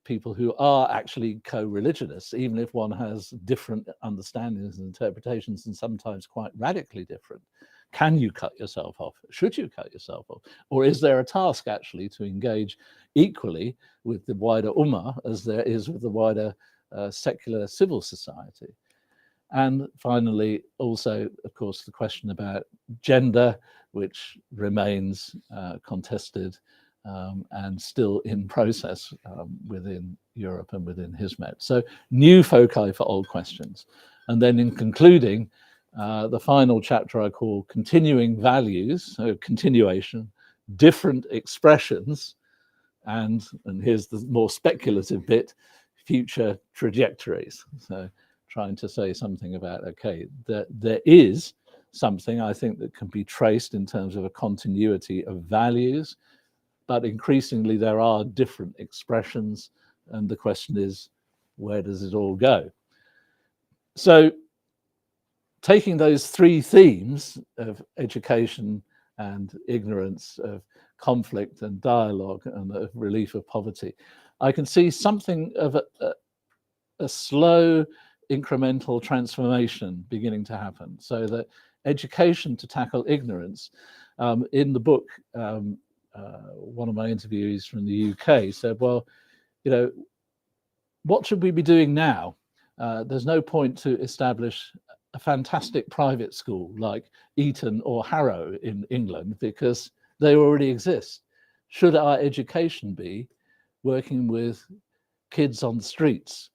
people who are actually co-religionists, even if one has different understandings and interpretations, and sometimes quite radically different? Can you cut yourself off? Should you cut yourself off? Or is there a task actually to engage equally with the wider Ummah as there is with the wider secular civil society? And finally, also, of course, the question about gender, which remains contested and still in process within Europe and within Hizmet. So new foci for old questions. And then in concluding, the final chapter I call continuing values, so continuation, different expressions, and here's the more speculative bit, future trajectories. So trying to say something about, okay, there is something I think that can be traced in terms of a continuity of values, but increasingly there are different expressions, and the question is, where does it all go? So taking those three themes of education, and ignorance, of conflict and dialogue, and of relief of poverty. I can see something of a slow incremental transformation beginning to happen, so that education to tackle ignorance, in the book, one of my interviewees from the UK said, well, you know, what should we be doing now? There's no point to establish a fantastic private school like Eton or Harrow in England, because they already exist. Should our education be working with kids on the streets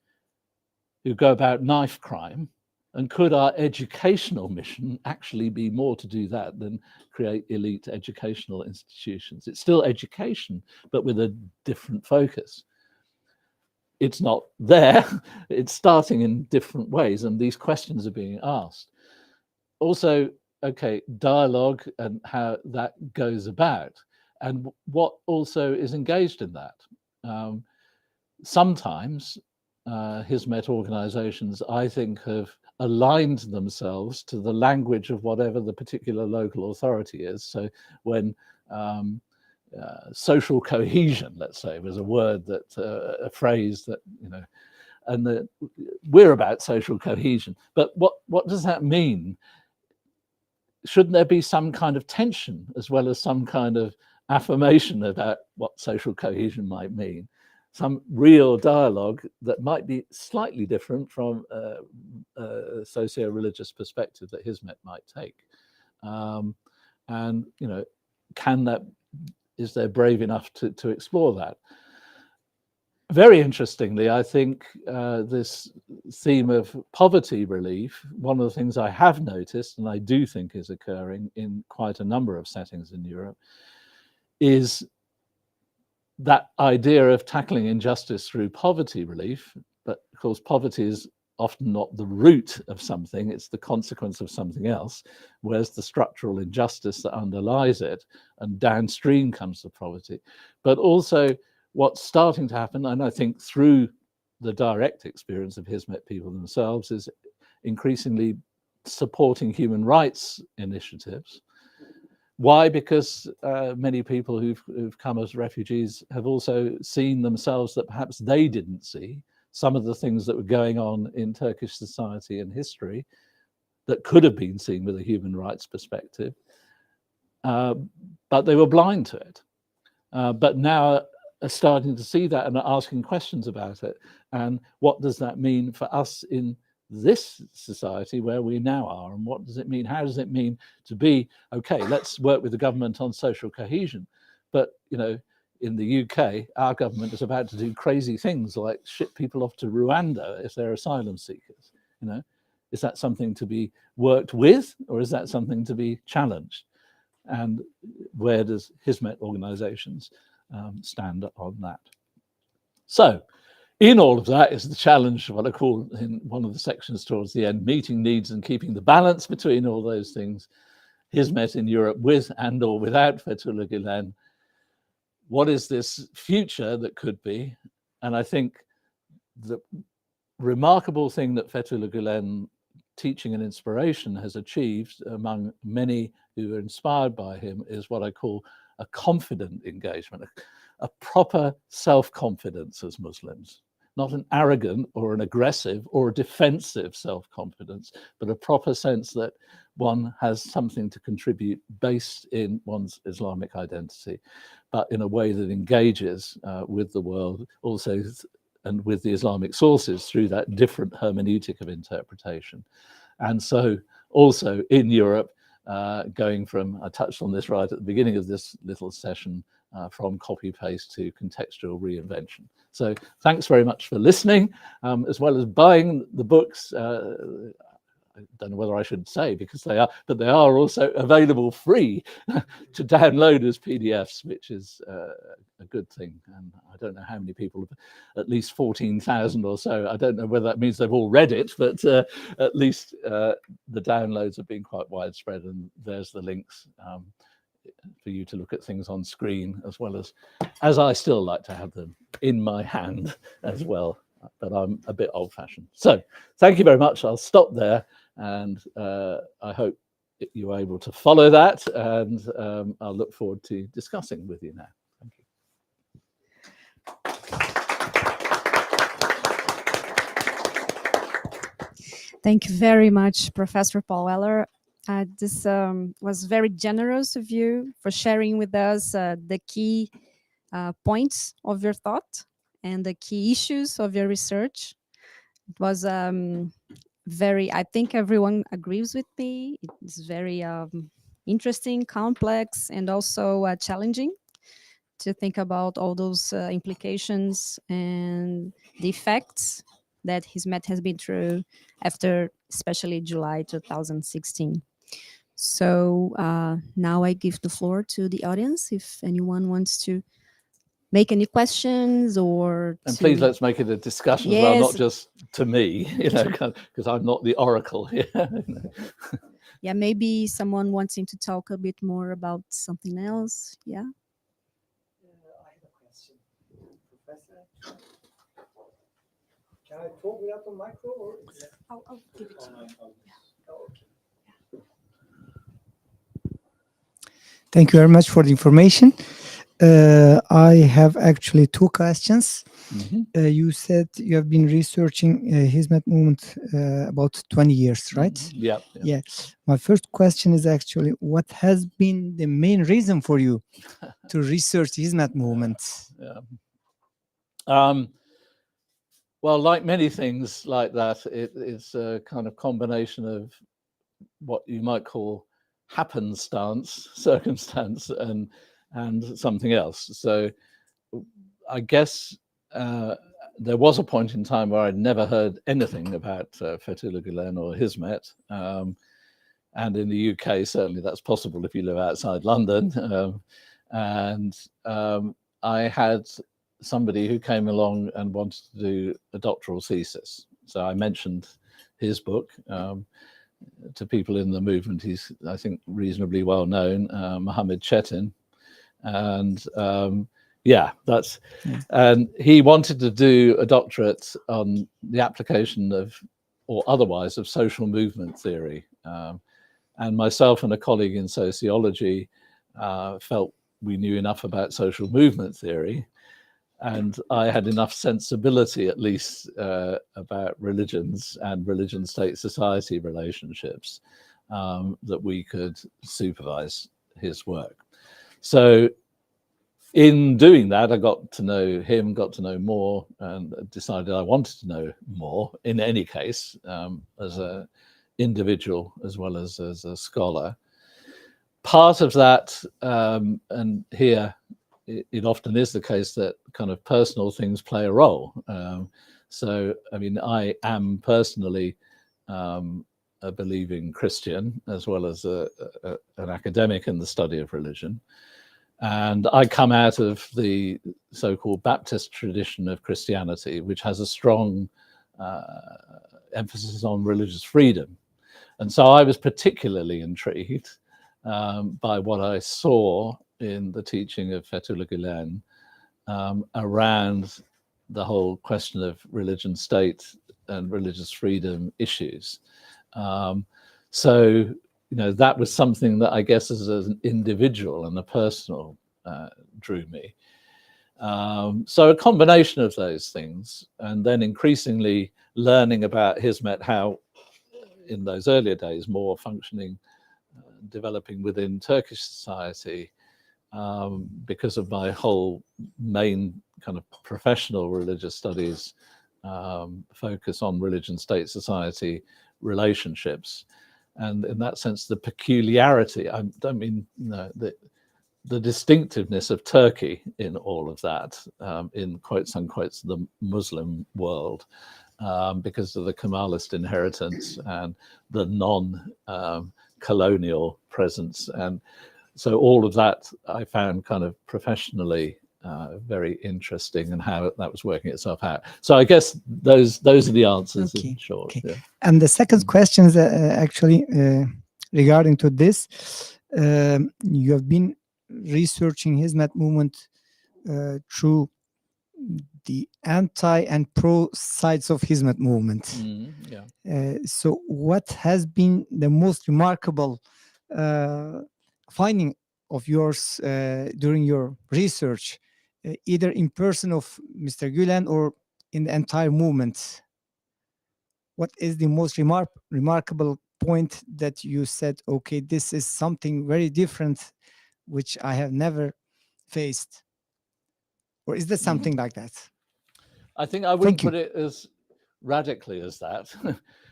who go about knife crime? And could our educational mission actually be more to do that than create elite educational institutions? It's still education, but with a different focus. It's not there, it's starting in different ways, and these questions are being asked. Also, okay, dialogue and how that goes about, and what also is engaged in that. Sometimes Hizmet organizations, I think, have aligned themselves to the language of whatever the particular local authority is. So when social cohesion, let's say, was a word that, a phrase that, you know, and we're about social cohesion. But what does that mean? Shouldn't there be some kind of tension as well as some kind of affirmation about what social cohesion might mean? Some real dialogue that might be slightly different from a socio-religious perspective that Hizmet might take. And, you know, is there brave enough to explore that? Very interestingly, I think this theme of poverty relief, one of the things I have noticed, and I do think is occurring in quite a number of settings in Europe, is that idea of tackling injustice through poverty relief. But of course, poverty is often not the root of something, it's the consequence of something else. Where's the structural injustice that underlies it? And downstream comes the poverty. But also what's starting to happen, and I think through the direct experience of Hizmet people themselves, is increasingly supporting human rights initiatives. Why? Because many people who've come as refugees have also seen themselves that perhaps they didn't see some of the things that were going on in Turkish society and history that could have been seen with a human rights perspective, but they were blind to it. But now are starting to see that and are asking questions about it. And what does that mean for us in this society where we now are? And what does it mean? How does it mean to be, okay, let's work with the government on social cohesion. But, you know, in the UK, our government is about to do crazy things like ship people off to Rwanda if they're asylum seekers. You know, is that something to be worked with, or is that something to be challenged? And where does Hizmet organizations stand on that? So in all of that is the challenge, what I call in one of the sections towards the end, meeting needs and keeping the balance between all those things. Hizmet in Europe with and or without Fethullah Gulen. What is this future that could be? And I think the remarkable thing that Fethullah Gulen teaching and inspiration has achieved among many who are inspired by him is what I call a confident engagement, a proper self-confidence as Muslims, not an arrogant or an aggressive or a defensive self-confidence, but a proper sense that one has something to contribute based in one's Islamic identity, but in a way that engages with the world also and with the Islamic sources through that different hermeneutic of interpretation. And so also in Europe, going from, I touched on this right at the beginning of this little session, from copy-paste to contextual reinvention. So thanks very much for listening, as well as buying the books. I don't know whether I should say because they are, but they are also available free to download as PDFs, which is a good thing. And I don't know how many people, at least 14,000 or so. I don't know whether that means they've all read it, but at least the downloads have been quite widespread. And there's the links for you to look at things on screen, as well as I still like to have them in my hand as well. But I'm a bit old-fashioned. So thank you very much. I'll stop there. And I hope you were able to follow that, and I'll look forward to discussing with you now. Thank you. Thank you very much, Professor Paul Weller. This was very generous of you for sharing with us the key points of your thought and the key issues of your research. It was very, I think everyone agrees with me. It's very interesting, complex, and also challenging to think about all those implications and the effects that Hizmet has been through after especially July 2016. So now I give the floor to the audience if anyone wants to make any questions or And to... please let's make it a discussion as well, not just to me, because I'm not the oracle here. Yeah, maybe someone wanting to talk a bit more about something else. Yeah. I have a question, Professor. Can I talk without the micro? Or is that... I'll give it to you. Oh, okay. Thank you very much for the information. I have actually two questions. Mm-hmm. You said you have been researching Hizmet movement about 20 years, right? Mm-hmm. Yeah. My first question is actually, what has been the main reason for you to research Hizmet movement? Well, like many things like that, it's a kind of combination of what you might call happenstance, circumstance, and something else. So I guess there was a point in time where I'd never heard anything about Fethullah Gulen or Hizmet. And in the UK, certainly that's possible if you live outside London. I had somebody who came along and wanted to do a doctoral thesis. So I mentioned his book to people in the movement. He's, I think, reasonably well known, Mohammed Chetin. And and he wanted to do a doctorate on the application of, or otherwise, of social movement theory. And myself and a colleague in sociology felt we knew enough about social movement theory, and I had enough sensibility, at least, about religions and religion-state society relationships that we could supervise his work. So in doing that, I got to know him, got to know more, and decided I wanted to know more, in any case, as an individual as well as a scholar. Part of that, and here it often is the case that kind of personal things play a role. So, I mean, I am personally a believing Christian, as well as an academic in the study of religion. And I come out of the so-called Baptist tradition of Christianity, which has a strong emphasis on religious freedom. And so I was particularly intrigued by what I saw in the teaching of Fethullah Gulen around the whole question of religion, state, and religious freedom issues. So, you know, that was something that I guess as an individual and a personal drew me. So a combination of those things, and then increasingly learning about Hizmet, how in those earlier days, more functioning, developing within Turkish society, because of my whole main kind of professional religious studies focus on religion, state, society relationships. And in that sense, the peculiarity, I don't mean, you know, the distinctiveness of Turkey in all of that, in quotes unquotes, the Muslim world, because of the Kemalist inheritance and the non-colonial presence. And so all of that I found kind of professionally very interesting, and how that was working itself out. So I guess those are the answers in short. Okay. Yeah. And the second question is actually regarding to this. You have been researching Hizmet movement through the anti and pro sides of Hizmet movement. Yeah. So what has been the most remarkable finding of yours during your research, either in person of Mr. Gulen or in the entire movement? What is the most remarkable point that you said, okay, this is something very different, which I have never faced? Or is there something like that? I think I wouldn't Thank you. put it as radically as that,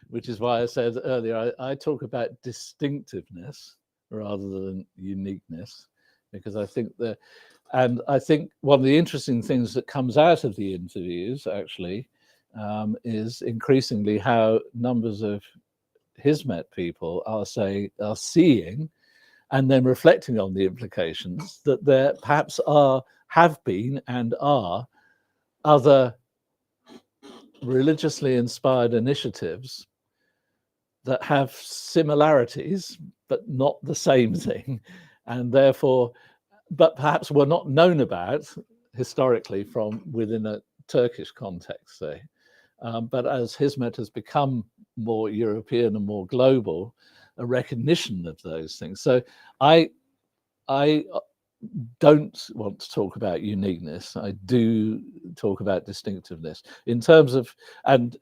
which is why I said earlier, I talk about distinctiveness rather than uniqueness, because I think and I think one of the interesting things that comes out of the interviews actually is increasingly how numbers of Hizmet people are seeing and then reflecting on the implications that there perhaps have been and are other religiously inspired initiatives that have similarities but not the same thing, and therefore but perhaps were not known about historically from within a Turkish context, say. But as Hizmet has become more European and more global, a recognition of those things. So I don't want to talk about uniqueness. I do talk about distinctiveness in terms of, and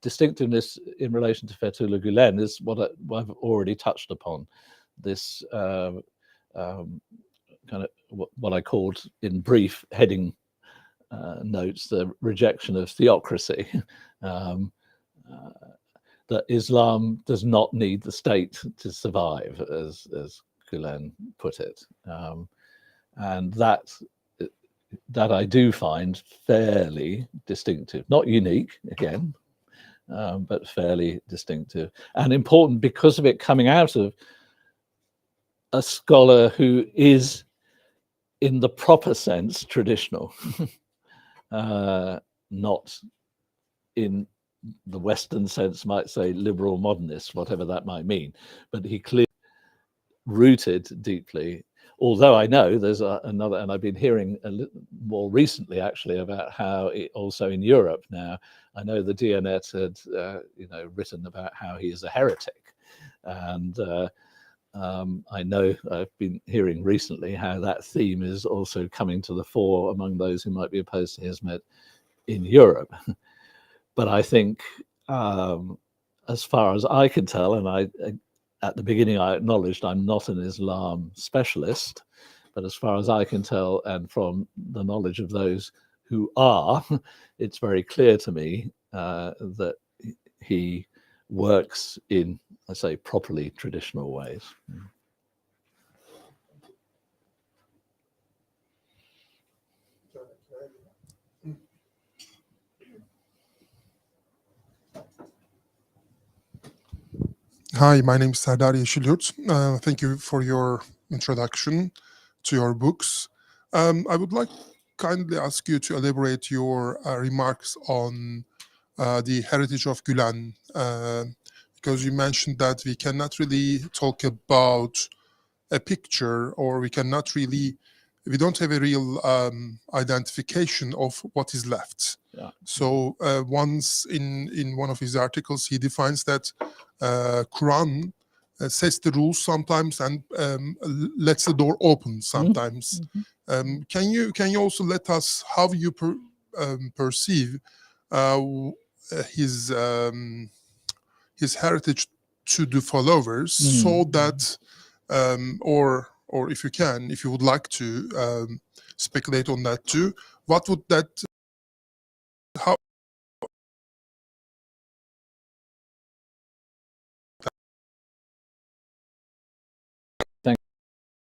distinctiveness in relation to Fethullah Gulen is what I've already touched upon. This kind of what I called in brief heading notes, the rejection of theocracy, that Islam does not need the state to survive, as Gulen put it, and that I do find fairly distinctive, not unique again, but fairly distinctive and important because of it coming out of a scholar who is, in the proper sense, traditional, not in the Western sense, might say liberal modernist, whatever that might mean, but he clearly rooted deeply. Although I know there's another, and I've been hearing a little more recently actually about how it also in Europe now, I know the DNet had written about how he is a heretic, and I know I've been hearing recently how that theme is also coming to the fore among those who might be opposed to Hizmet in Europe. But I think, as far as I can tell, and at the beginning I acknowledged I'm not an Islam specialist, but as far as I can tell, and from the knowledge of those who are, it's very clear to me that he works in, I say, properly traditional ways. Hi, my name is Serdar Yeşilyurt. Thank you for your introduction to your books. I would like kindly ask you to elaborate your remarks on the heritage of Gülen, because you mentioned that we cannot really talk about a picture, or we don't have a real identification of what is left. Yeah. So once in one of his articles, he defines that Quran sets the rules sometimes and lets the door open sometimes. Mm-hmm. Can you also let us how you perceive his heritage to the followers, so that or if you would like to speculate on that too, what would that how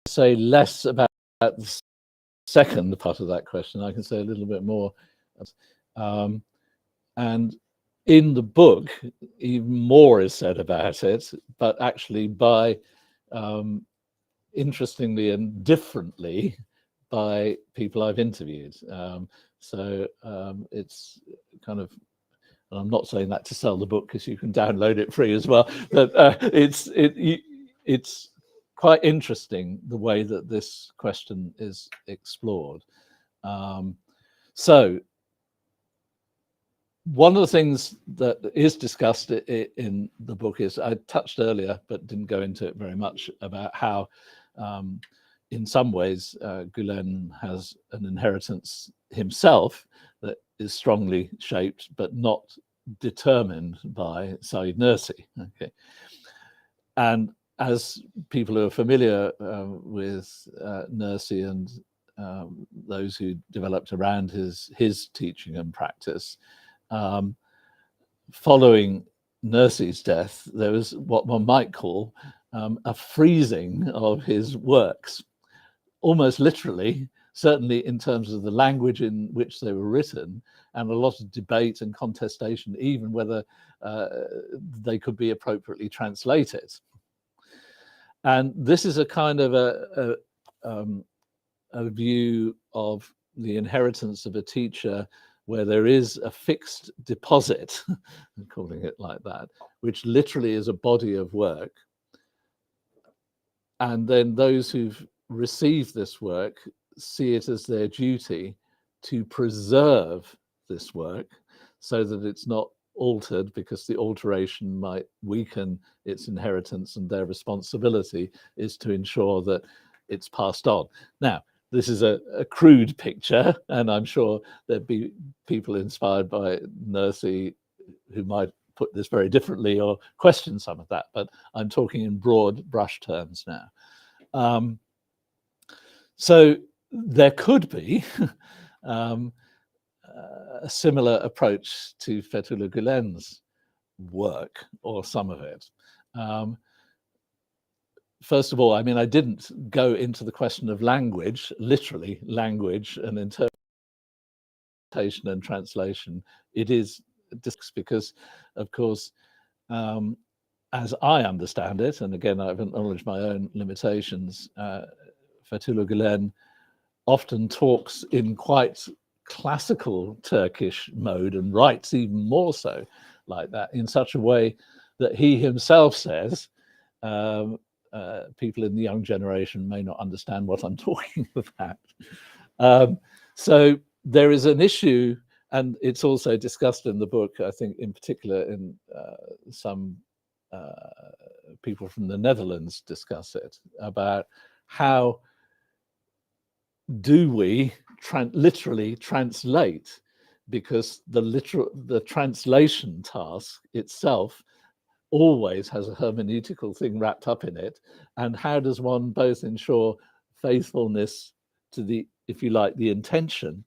say less about the second part of that question. I can say a little bit more. And in the book, even more is said about it, but actually by, interestingly and differently, by people I've interviewed. So it's kind of, and I'm not saying that to sell the book because you can download it free as well, but it's quite interesting the way that this question is explored. So one of the things that is discussed in the book is, I touched earlier but didn't go into it very much, about how in some ways Gulen has an inheritance himself that is strongly shaped but not determined by Said Nursi. Okay. And as people who are familiar with Nursi and those who developed around his teaching and practice, following Nursi's death, there was what one might call a freezing of his works, almost literally, certainly in terms of the language in which they were written, and a lot of debate and contestation, even whether they could be appropriately translated. And this is a kind of a view of the inheritance of a teacher where there is a fixed deposit, I'm calling it like that, which literally is a body of work. And then those who've received this work see it as their duty to preserve this work so that it's not altered, because the alteration might weaken its inheritance, and their responsibility is to ensure that it's passed on. Now, this is a crude picture, and I'm sure there'd be people inspired by Nursi who might put this very differently or question some of that, but I'm talking in broad brush terms now. So there could be a similar approach to Fethullah Gulen's work, or some of it. First of all, I mean, I didn't go into the question of language, literally language and interpretation and translation. It is because, of course, as I understand it, and again, I've acknowledged my own limitations, Fethullah Gulen often talks in quite classical Turkish mode, and writes even more so like that, in such a way that he himself says, people in the young generation may not understand what I'm talking about. So there is an issue, and it's also discussed in the book, I think in particular in some people from the Netherlands discuss it, about how do we literally translate, because the translation task itself always has a hermeneutical thing wrapped up in it, and how does one both ensure faithfulness to the, if you like, the intention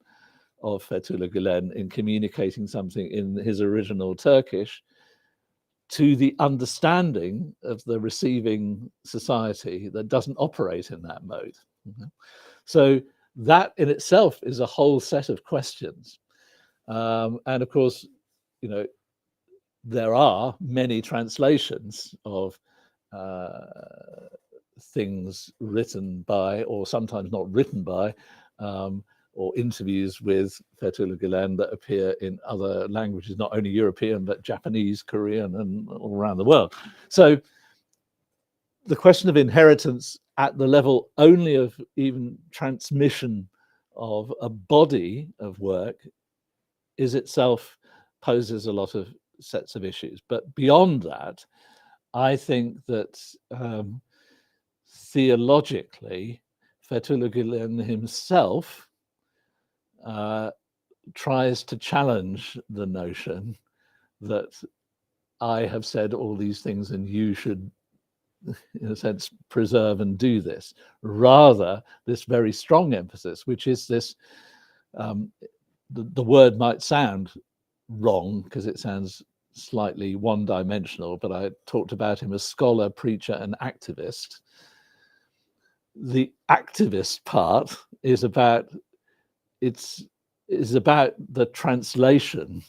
of Fethullah Gulen in communicating something in his original Turkish, to the understanding of the receiving society that doesn't operate in that mode. So that in itself is a whole set of questions. And of course, you know, there are many translations of things written by, or sometimes not written by, or interviews with Fethullah Gulen that appear in other languages, not only European, but Japanese, Korean, and all around the world. So the question of inheritance at the level only of even transmission of a body of work is itself poses a lot of sets of issues. But beyond that, I think that theologically, Fethullah Gulen himself tries to challenge the notion that I have said all these things and you should, in a sense, preserve and do this. Rather, this very strong emphasis, which is this, the word might sound wrong because it sounds slightly one-dimensional, but I talked about him as scholar, preacher, and activist. The activist part is about the translation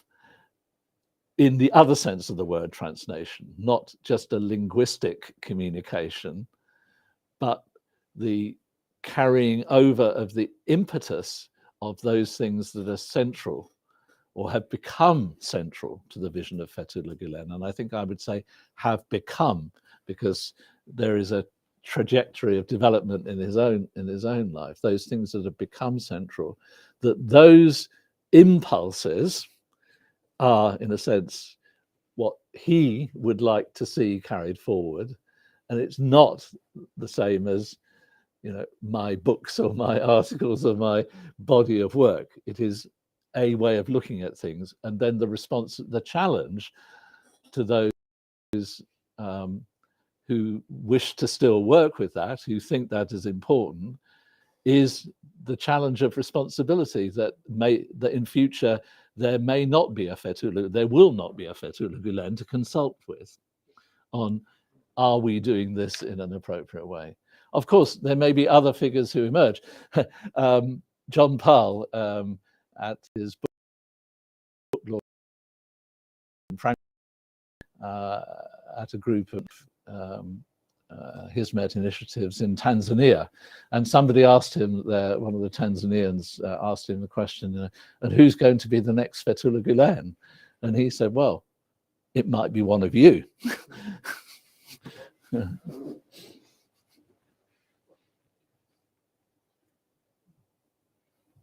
in the other sense of the word translation, not just a linguistic communication, but the carrying over of the impetus of those things that are central or have become central to the vision of Fethullah Gulen. And I think I would say have become, because there is a trajectory of development in his own life, those things that have become central, that those impulses are, in a sense, what he would like to see carried forward, and it's not the same as, you know, my books or my articles or my body of work. It is a way of looking at things, and then the response, the challenge to those who wish to still work with that, who think that is important, is the challenge of responsibility that in future there may not be a Fethullah, there will not be a Fethullah Gulen to consult with on, are we doing this in an appropriate way? Of course, there may be other figures who emerge. John Paul, at his book launch in Frankfurt, at a group of Hizmet initiatives in Tanzania, and somebody asked him there, one of the Tanzanians asked him the question, and who's going to be the next Fethullah Gulen? And he said, well, it might be one of you. Yeah.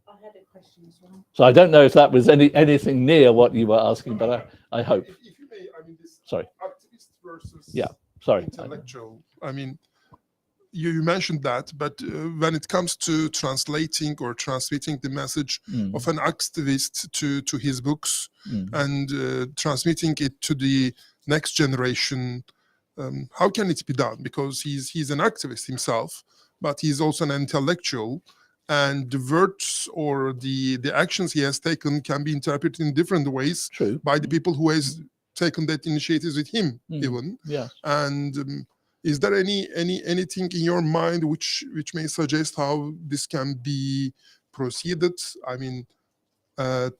I had a question as well. So I don't know if that was anything near what you were asking, but I hope. If you may, I mean, this Sorry. activist versus Sorry. intellectual. I mean, you mentioned that, but when it comes to translating or transmitting the message of an activist to his books and transmitting it to the next generation, how can it be done? Because he's an activist himself, but he's also an intellectual, and the words or the actions he has taken can be interpreted in different ways by the people who has taken that initiatives with him even. Yeah. And is there anything in your mind which may suggest how this can be proceeded? I mean, let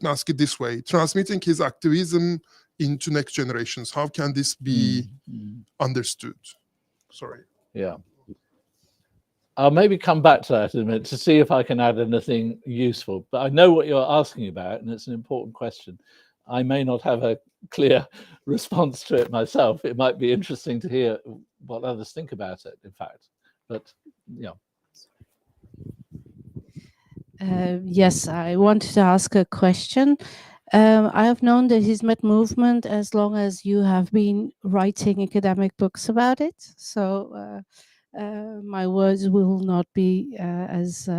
me ask it this way: transmitting his activism into next generations, how can this be understood? Sorry. Yeah. I'll maybe come back to that in a minute to see if I can add anything useful. But I know what you're asking about, and it's an important question. I may not have a clear response to it myself. It might be interesting to hear what others think about it, in fact. But yeah. Yes, I wanted to ask a question. I have known the Hizmet movement as long as you have been writing academic books about it. So my words will not be as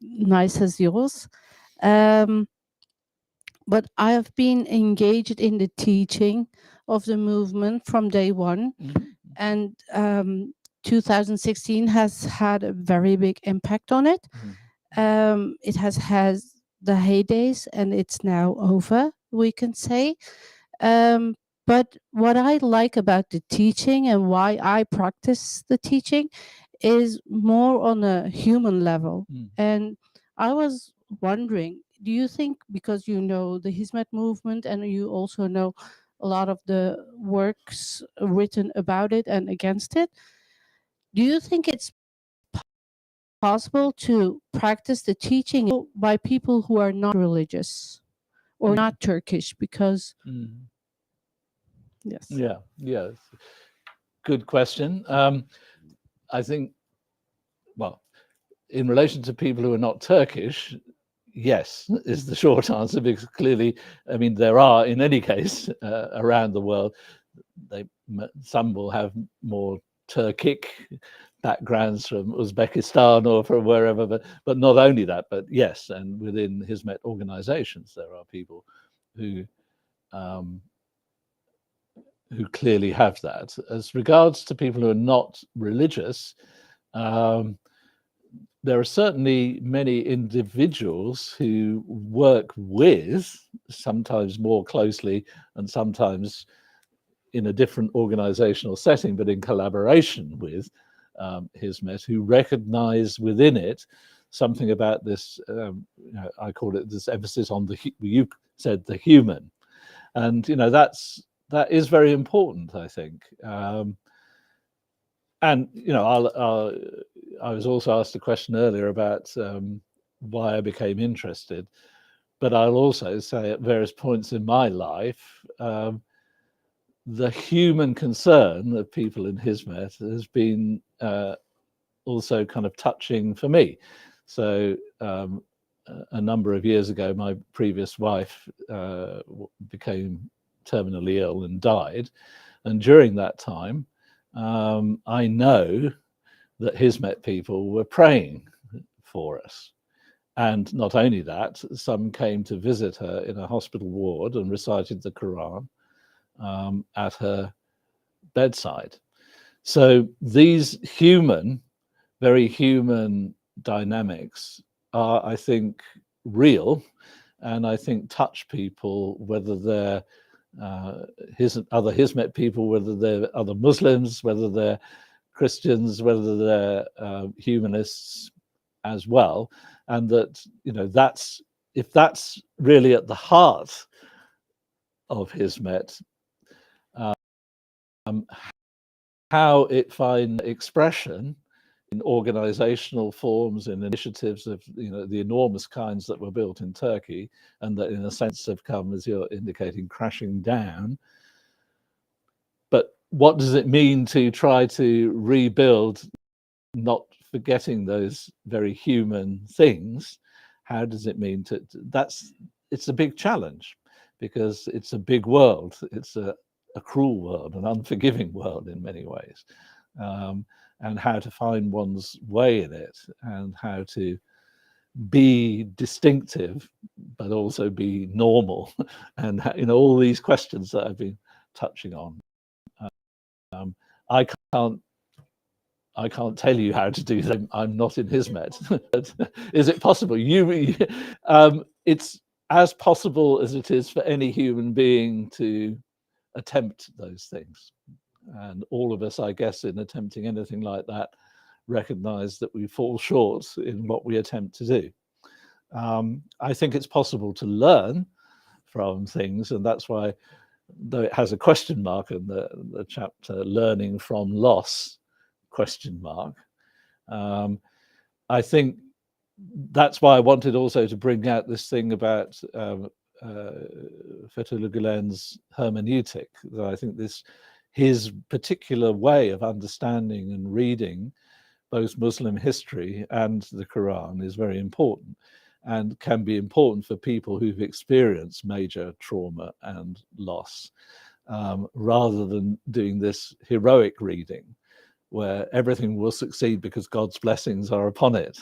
nice as yours. But I have been engaged in the teaching of the movement from day one. And 2016 has had a very big impact on it. It has had the heydays, and it's now over, we can say. But what I like about the teaching and why I practice the teaching is more on a human level. And I was wondering, do you think, because you know the Hizmet movement and you also know a lot of the works written about it and against it, do you think it's possible to practice the teaching by people who are not religious or not Turkish? Because yes. Yeah. Good question. I think, well, in relation to people who are not Turkish, yes, is the short answer, because clearly, I mean, there are, in any case, around the world, some will have more Turkic backgrounds from Uzbekistan or from wherever, but not only that, but yes, and within Hizmet organizations, there are people who clearly have that. As regards to people who are not religious, there are certainly many individuals who work with, sometimes more closely and sometimes in a different organizational setting, but in collaboration with Hizmet, who recognize within it something about this, I call it this emphasis on you said the human. And, that is very important, I think. And, I was also asked a question earlier about why I became interested, but I'll also say at various points in my life, the human concern of people in Hizmet has been also kind of touching for me. So a number of years ago, my previous wife became terminally ill and died. And during that time, I know that Hizmet people were praying for us. And not only that, some came to visit her in a hospital ward and recited the Quran at her bedside. So these very human dynamics are, I think, real, and I think touch people, whether they're other Hizmet people, whether they're other Muslims, whether they're Christians, whether they're humanists as well. And that, if that's really at the heart of Hizmet, how it finds expression in organizational forms, in initiatives of the enormous kinds that were built in Turkey, and that in a sense have come, as you're indicating, crashing down. But what does it mean to try to rebuild, not forgetting those very human things? How does it mean to it's a big challenge, because it's a big world. It's a cruel world, an unforgiving world in many ways. And how to find one's way in it, and how to be distinctive, but also be normal, and all these questions that I've been touching on. I can't tell you how to do them. I'm not in Hizmet. Is it possible? It's as possible as it is for any human being to attempt those things. And all of us, I guess, in attempting anything like that, recognize that we fall short in what we attempt to do. I think it's possible to learn from things, and that's why, though it has a question mark in the chapter, learning from loss, question mark. I think that's why I wanted also to bring out this thing about Fethullah Gulen's hermeneutic, that I think his particular way of understanding and reading both Muslim history and the Quran is very important, and can be important for people who've experienced major trauma and loss, rather than doing this heroic reading where everything will succeed because God's blessings are upon it,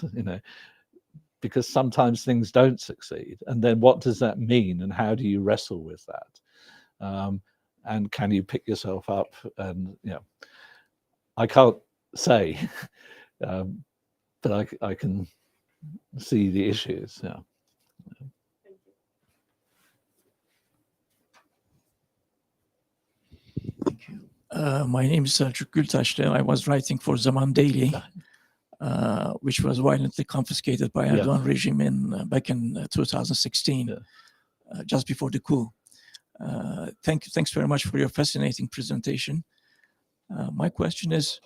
because sometimes things don't succeed. And then what does that mean, and how do you wrestle with that? And can you pick yourself up? And I can't say, but I can see the issues. Yeah. My name is Selçuk Gültaşlı. I was writing for Zaman Daily, which was violently confiscated by Erdogan regime back in 2016, just before the coup. Thanks very much for your fascinating presentation. My question is,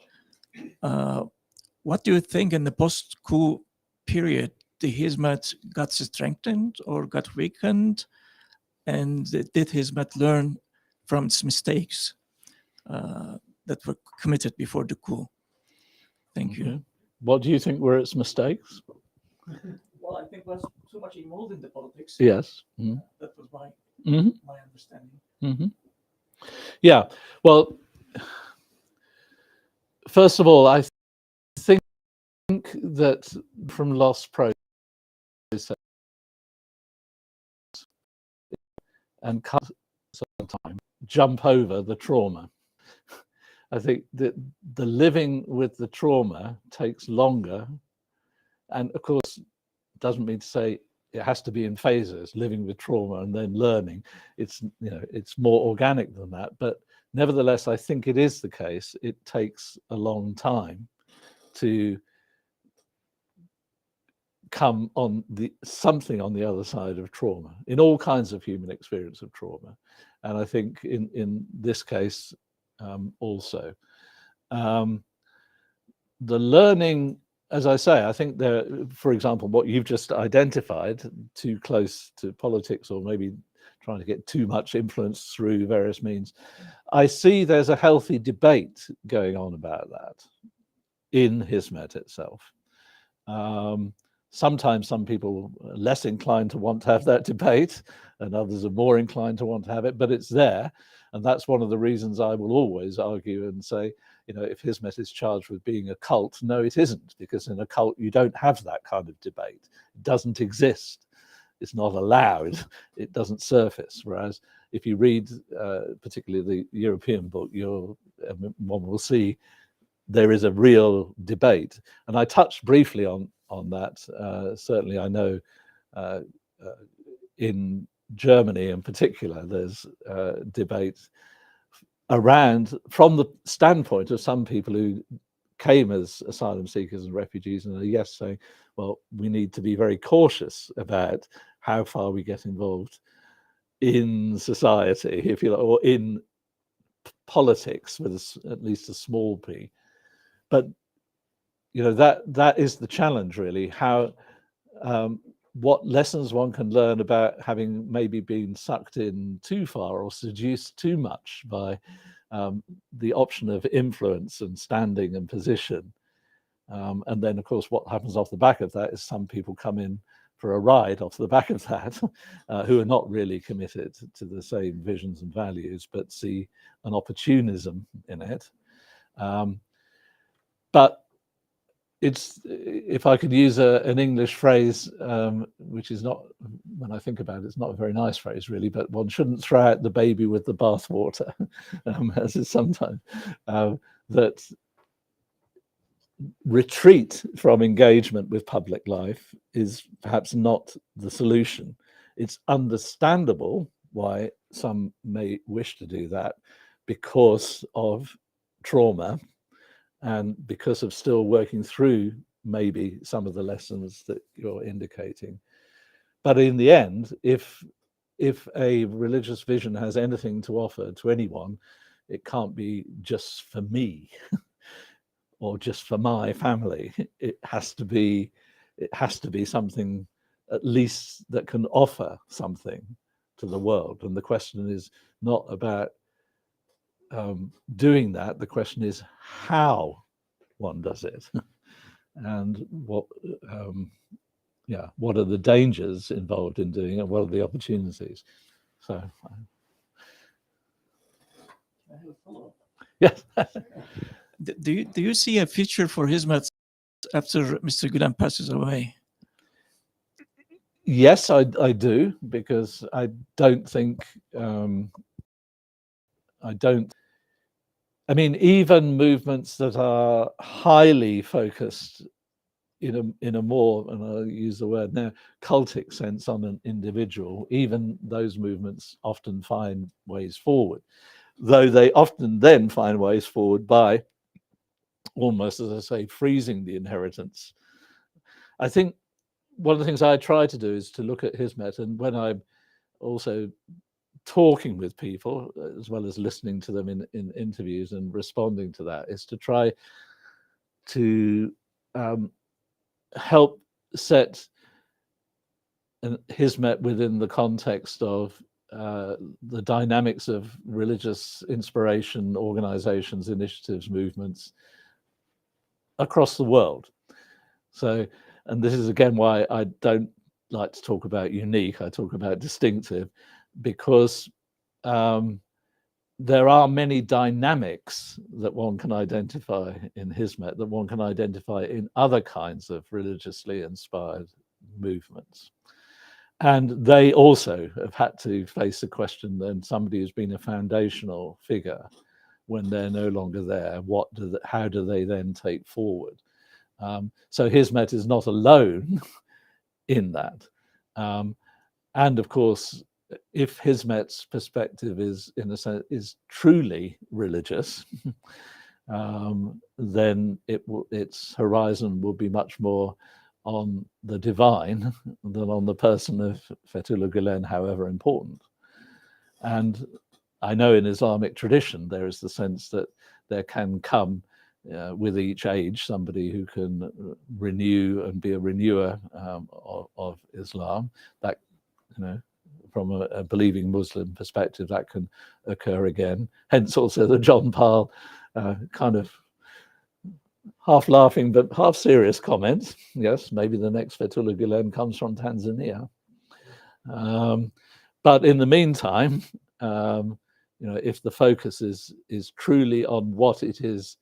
what do you think in the post-coup period, the Hizmet got strengthened or got weakened? And did Hizmet learn from its mistakes that were committed before the coup? Thank you. What do you think were its mistakes? Well, I think it was too much involved in the politics. Yes. That was my understanding. Yeah. Well, first of all, I think that from lost process and cut some time, jump over the trauma. I think that the living with the trauma takes longer, and of course, doesn't mean to say it has to be in phases, living with trauma and then learning. It's more organic than that. But nevertheless, I think it is the case. It takes a long time to come on something on the other side of trauma, in all kinds of human experience of trauma. And I think in this case also. The learning, as I say, I think there, for example, what you've just identified, too close to politics, or maybe trying to get too much influence through various means. I see there's a healthy debate going on about that in Hizmet itself. sometimes some people are less inclined to want to have that debate, and others are more inclined to want to have it, but it's there. And that's one of the reasons I will always argue and say, you know, if Hizmet is charged with being a cult, no, it isn't, because in a cult you don't have that kind of debate. It doesn't exist. It's not allowed. It doesn't surface. Whereas if you read particularly the European book, one will see there is a real debate. And I touched briefly on that. Certainly I know in Germany in particular, there's debate around, from the standpoint of some people who came as asylum seekers and refugees and are saying, well, we need to be very cautious about how far we get involved in society, if you like, or in politics with at least a small p. But you know, that is the challenge, really. How what lessons one can learn about having maybe been sucked in too far or seduced too much by the option of influence and standing and position. And then, of course, what happens off the back of that is some people come in for a ride off the back of that who are not really committed to the same visions and values, but see an opportunism in it. But it's, if I could use an English phrase, which is not, when I think about it, it's not a very nice phrase really, but one shouldn't throw out the baby with the bathwater, as is sometimes, that retreat from engagement with public life is perhaps not the solution. It's understandable why some may wish to do that because of trauma and because of still working through maybe some of the lessons that you're indicating. But in the end, if a religious vision has anything to offer to anyone, it can't be just for me or just for my family. It has to be something at least that can offer something to the world. And the question is not about doing that. The question is how one does it, and what are the dangers involved in doing it? What are the opportunities? So, yes. Do you see a future for Hizmet after Mr. Gulen passes away? Yes, I do, because I don't think I mean, even movements that are highly focused in a more, and I'll use the word now, cultic sense on an individual, even those movements often find ways forward, though they often then find ways forward by almost, as I say, freezing the inheritance. I think one of the things I try to do is to look at Hizmet, and when I'm also talking with people, as well as listening to them in interviews and responding to that, is to try to help set Hizmet within the context of the dynamics of religious inspiration, organizations, initiatives, movements across the world. So, and this is again why I don't like to talk about unique, I talk about distinctive, because there are many dynamics that one can identify in Hizmet, that one can identify in other kinds of religiously inspired movements. And they also have had to face the question, then somebody who's been a foundational figure, when they're no longer there, how do they then take forward? So Hizmet is not alone in that. And of course, if Hizmet's perspective is, in a sense, is truly religious, then its horizon will be much more on the divine than on the person of Fethullah Gulen, however important. And I know in Islamic tradition there is the sense that there can come with each age somebody who can renew and be a renewer of Islam. That, you know, from a believing Muslim perspective, that can occur again. Hence also the John Paul kind of half laughing but half serious comment. Yes, maybe the next Fethullah Gulen comes from Tanzania. But in the meantime, if the focus is truly on what it is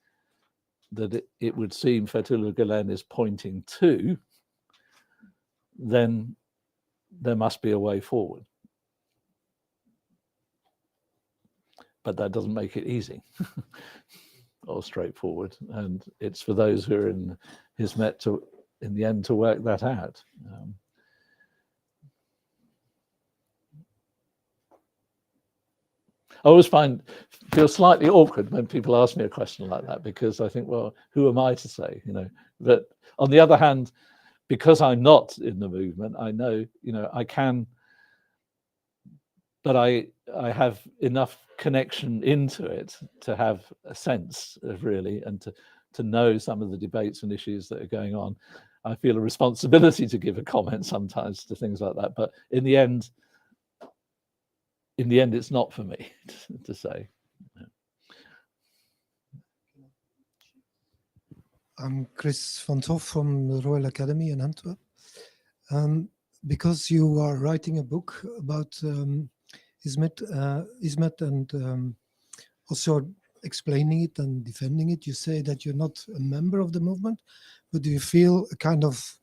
that it would seem Fethullah Gulen is pointing to, then there must be a way forward. But that doesn't make it easy or straightforward. And it's for those who are in Hizmet to, in the end, to work that out. I always feel slightly awkward when people ask me a question like that, because I think, well, who am I to say, But on the other hand, because I'm not in the movement, I know, I can, but I have enough connection into it to have a sense of really, and to know some of the debates and issues that are going on. I feel a responsibility to give a comment sometimes to things like that, but in the end, it's not for me to say. I'm Chris van Toff from the Royal Academy in Antwerp. Because you are writing a book about Hizmet and also explaining it and defending it, you say that you're not a member of the movement, but do you feel a kind of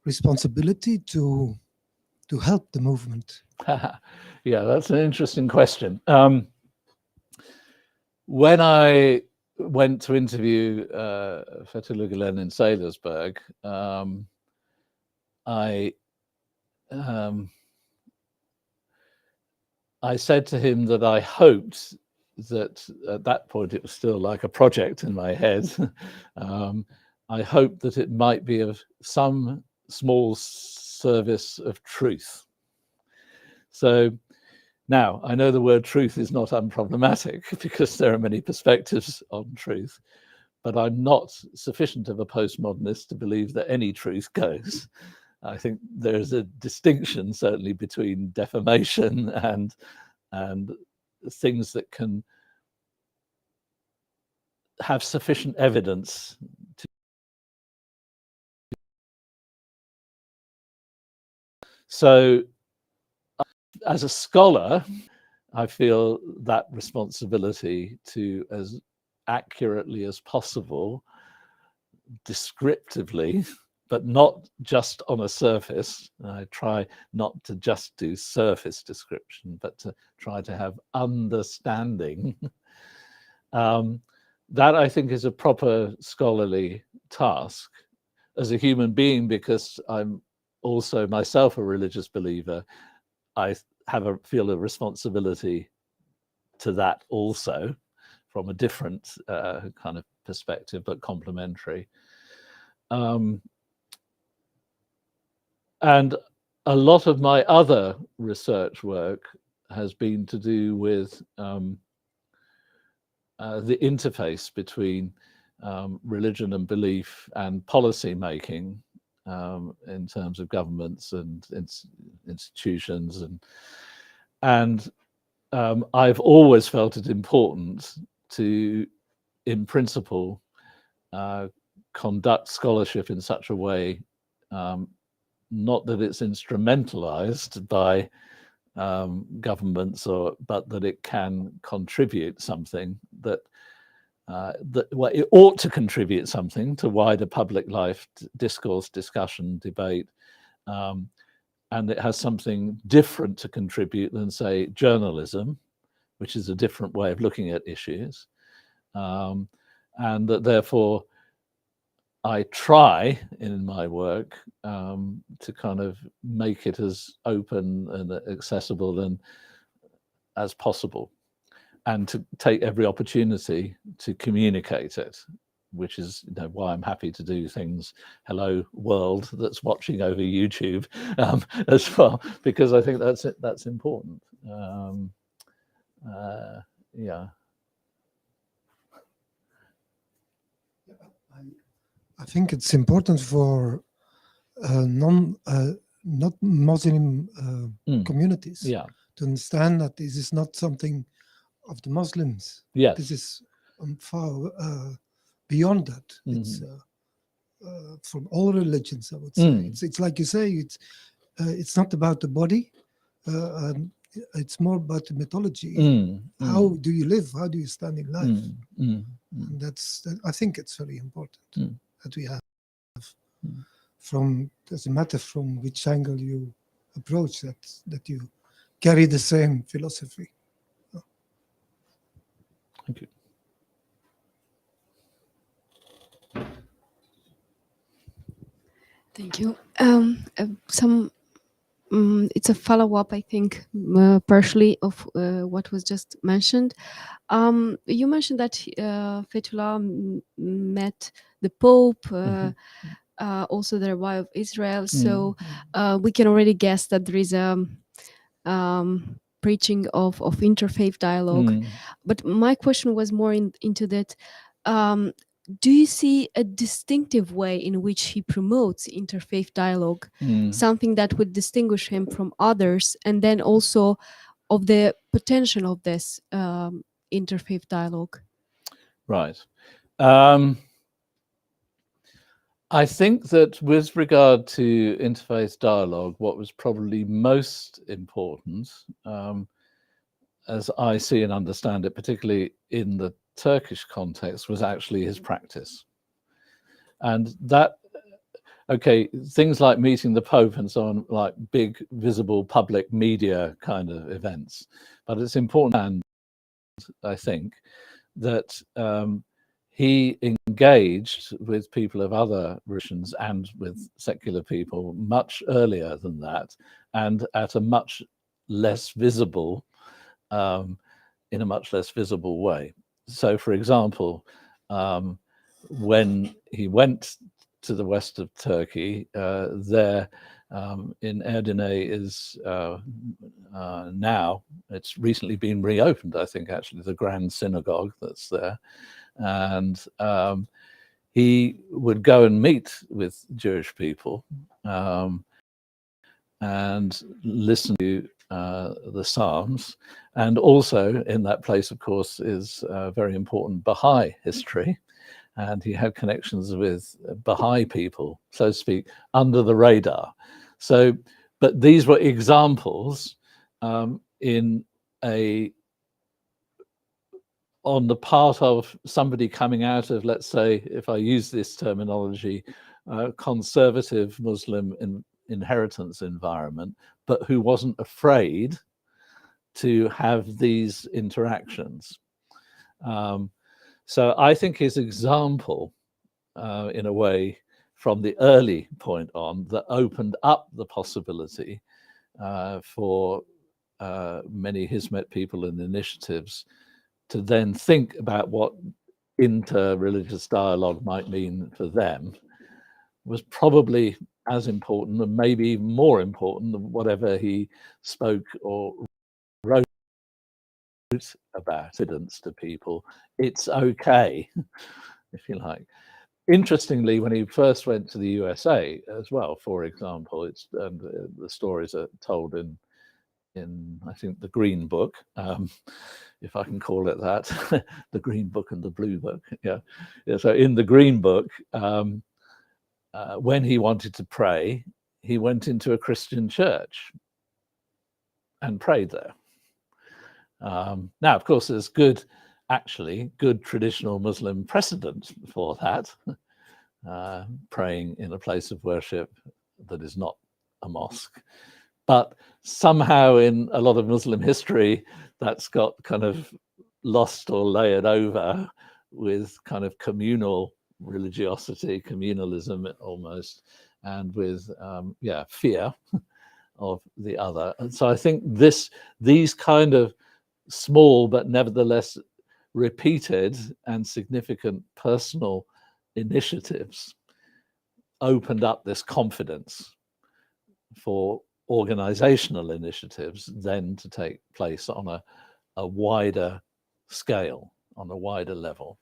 responsibility to help the movement? Yeah, that's an interesting question. When I went to interview Fethullah Gulen in Salisbury, I said to him that I hoped that at that point it was still like a project in my head. I hoped that it might be of some small service of truth. So now I know the word truth is not unproblematic because there are many perspectives on truth, but I'm not sufficient of a postmodernist to believe that any truth goes. I think there's a distinction certainly between defamation and things that can have sufficient evidence to. So as a scholar, I feel that responsibility to, as accurately as possible, descriptively, but not just on a surface. I try not to just do surface description, but to try to have understanding. That I think is a proper scholarly task as a human being, because I'm also myself a religious believer. I feel a responsibility to that also, from a different kind of perspective, but complementary. And a lot of my other research work has been to do with the interface between religion and belief and policy making in terms of governments and institutions, and I've always felt it important to, in principle, conduct scholarship in such a way, not that it's instrumentalized by governments, but that it can contribute something that it ought to contribute something to wider public life, discourse, discussion, debate, and it has something different to contribute than, say, journalism, which is a different way of looking at issues, and that therefore I try in my work to kind of make it as open and accessible and as possible, and to take every opportunity to communicate it, which is why I'm happy to do things, hello world that's watching over YouTube as well, because I think that's important. Yeah. I think it's important for not Muslim communities to understand that this is not something of the Muslims. Yes. This is far beyond that. It's from all religions, I would say. It's like you say, it's not about the body. It's more about the mythology. How do you live? How do you stand in life? And I think it's very important that we have doesn't matter from which angle you approach that you carry the same philosophy. Thank you. Thank you. It's a follow-up, I think, partially of what was just mentioned. You mentioned that Fethullah met the Pope, also the Rabbi of Israel. So we can already guess that there is a preaching of interfaith dialogue. But my question was more into that. Do you see a distinctive way in which he promotes interfaith dialogue, something that would distinguish him from others, and then also of the potential of this interfaith dialogue? Right. I think that with regard to interfaith dialogue, what was probably most important, as I see and understand it, particularly in the Turkish context, was actually his practice. And that, okay, things like meeting the Pope and so on, like big visible public media kind of events, but it's important, I think, that he engaged with people of other religions and with secular people much earlier than that, and at a much less visible, in a much less visible way. So, for example, when he went to the west of Turkey, there in Edirne is now, it's recently been reopened, I think, actually, the Grand Synagogue that's there. And he would go and meet with Jewish people and listen to the Psalms. And also in that place, of course, is very important Baha'i history. And he had connections with Baha'i people, so to speak, under the radar. So, but these were examples on the part of somebody coming out of, let's say, if I use this terminology, conservative Muslim inheritance environment, but who wasn't afraid to have these interactions. So I think his example, in a way, from the early point on, that opened up the possibility for many Hizmet people and initiatives to then think about what inter-religious dialogue might mean for them, was probably as important and maybe even more important than whatever he spoke or wrote about evidence to people. It's okay, if you like. Interestingly, when he first went to the USA as well, for example, it's the stories are told in I think the Green Book, if I can call it that, the Green Book and the Blue Book. Yeah. So in the Green Book, when he wanted to pray, he went into a Christian church and prayed there. Now, of course, there's good traditional Muslim precedent for that, praying in a place of worship that is not a mosque. But somehow in a lot of Muslim history, that's got kind of lost or layered over with kind of communal religiosity, communalism almost, and with, fear of the other. And so I think these kind of small but nevertheless repeated and significant personal initiatives opened up this confidence for organizational initiatives then to take place on a wider scale, on a wider level.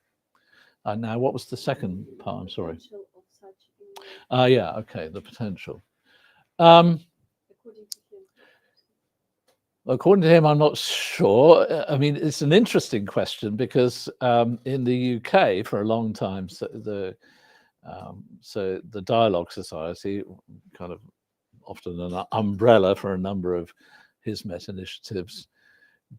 And now, what was the second part? I'm sorry. The potential. According to him, I'm not sure. I mean, it's an interesting question because in the UK for a long time, so the Dialogue Society, kind of often an umbrella for a number of Hizmet initiatives,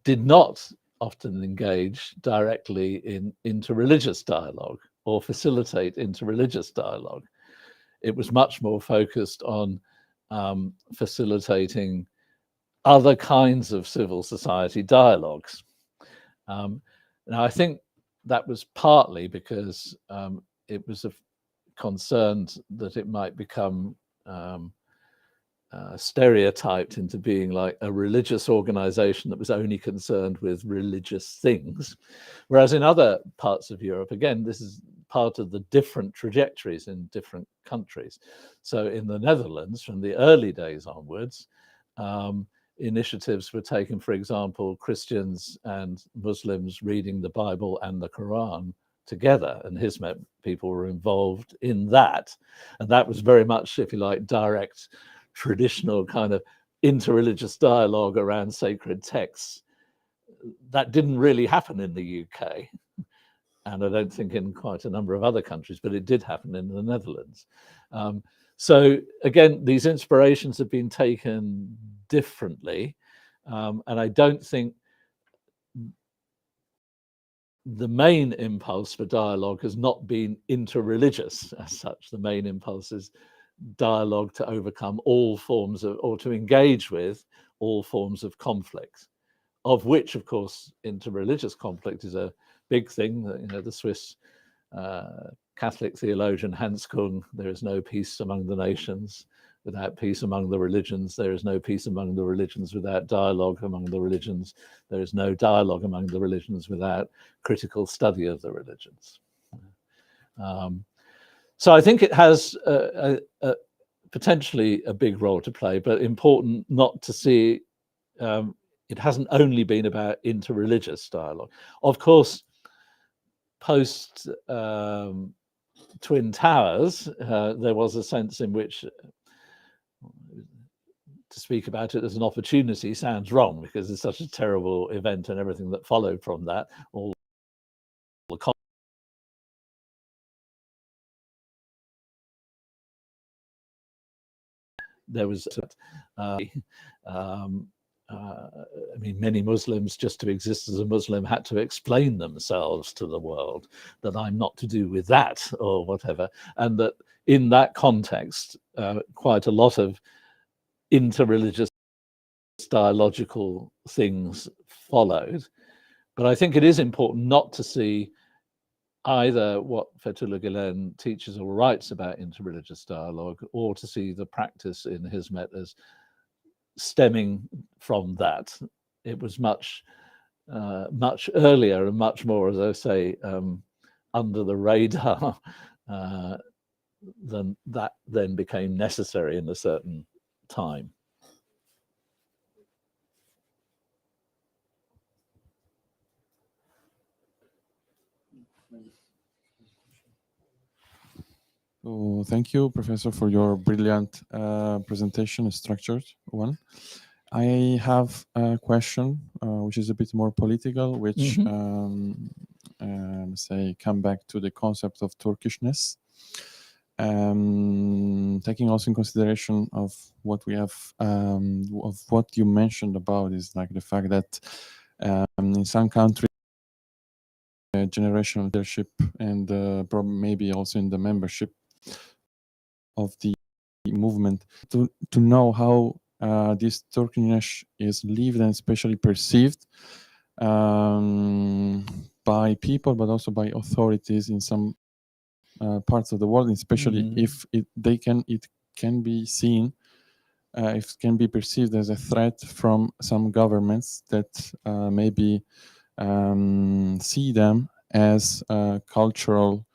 did not often engage directly in interreligious dialogue or facilitate interreligious dialogue. It was much more focused on facilitating other kinds of civil society dialogues. Now, I think that was partly because it was concerned that it might become stereotyped into being like a religious organization that was only concerned with religious things. Whereas in other parts of Europe, again, this is part of the different trajectories in different countries. So in the Netherlands, from the early days onwards, initiatives were taken, for example, Christians and Muslims reading the Bible and the Quran together, and Hizmet people were involved in that. And that was very much, if you like, direct, traditional kind of interreligious dialogue around sacred texts. That didn't really happen in the UK, and I don't think in quite a number of other countries, but it did happen in the Netherlands. So again, these inspirations have been taken differently, and I don't think the main impulse for dialogue has not been interreligious as such. The main impulse is dialogue to overcome all forms of, or to engage with all forms of conflict, of which, of course, interreligious conflict is a big thing. You know, the Swiss Catholic theologian Hans Kung, there is no peace among the nations without peace among the religions. There is no peace among the religions without dialogue among the religions. There is no dialogue among the religions without critical study of the religions. So I think it has potentially a big role to play, but important not to see it hasn't only been about interreligious dialogue. Of course, post Twin Towers, there was a sense in which to speak about it as an opportunity sounds wrong, because it's such a terrible event and everything that followed from that. All the there was I mean, many Muslims, just to exist as a Muslim, had to explain themselves to the world that I'm not to do with that or whatever, and that in that context, quite a lot of interreligious dialogical things followed. But I think it is important not to see either what Fethullah Gulen teaches or writes about interreligious dialogue, or to see the practice in Hizmet as stemming from that. It was much earlier and much more, as I say, under the radar than that then became necessary in a certain time. So thank you, Professor, for your brilliant presentation, a structured one. I have a question which is a bit more political, which say come back to the concept of Turkishness, taking also in consideration of what we have, of what you mentioned about is like the fact that in some countries, generational leadership and maybe also in the membership of the movement, to know how this Turkishness is lived and especially perceived by people, but also by authorities in some parts of the world, especially if it can be seen, if it can be perceived as a threat from some governments that maybe see them as cultural,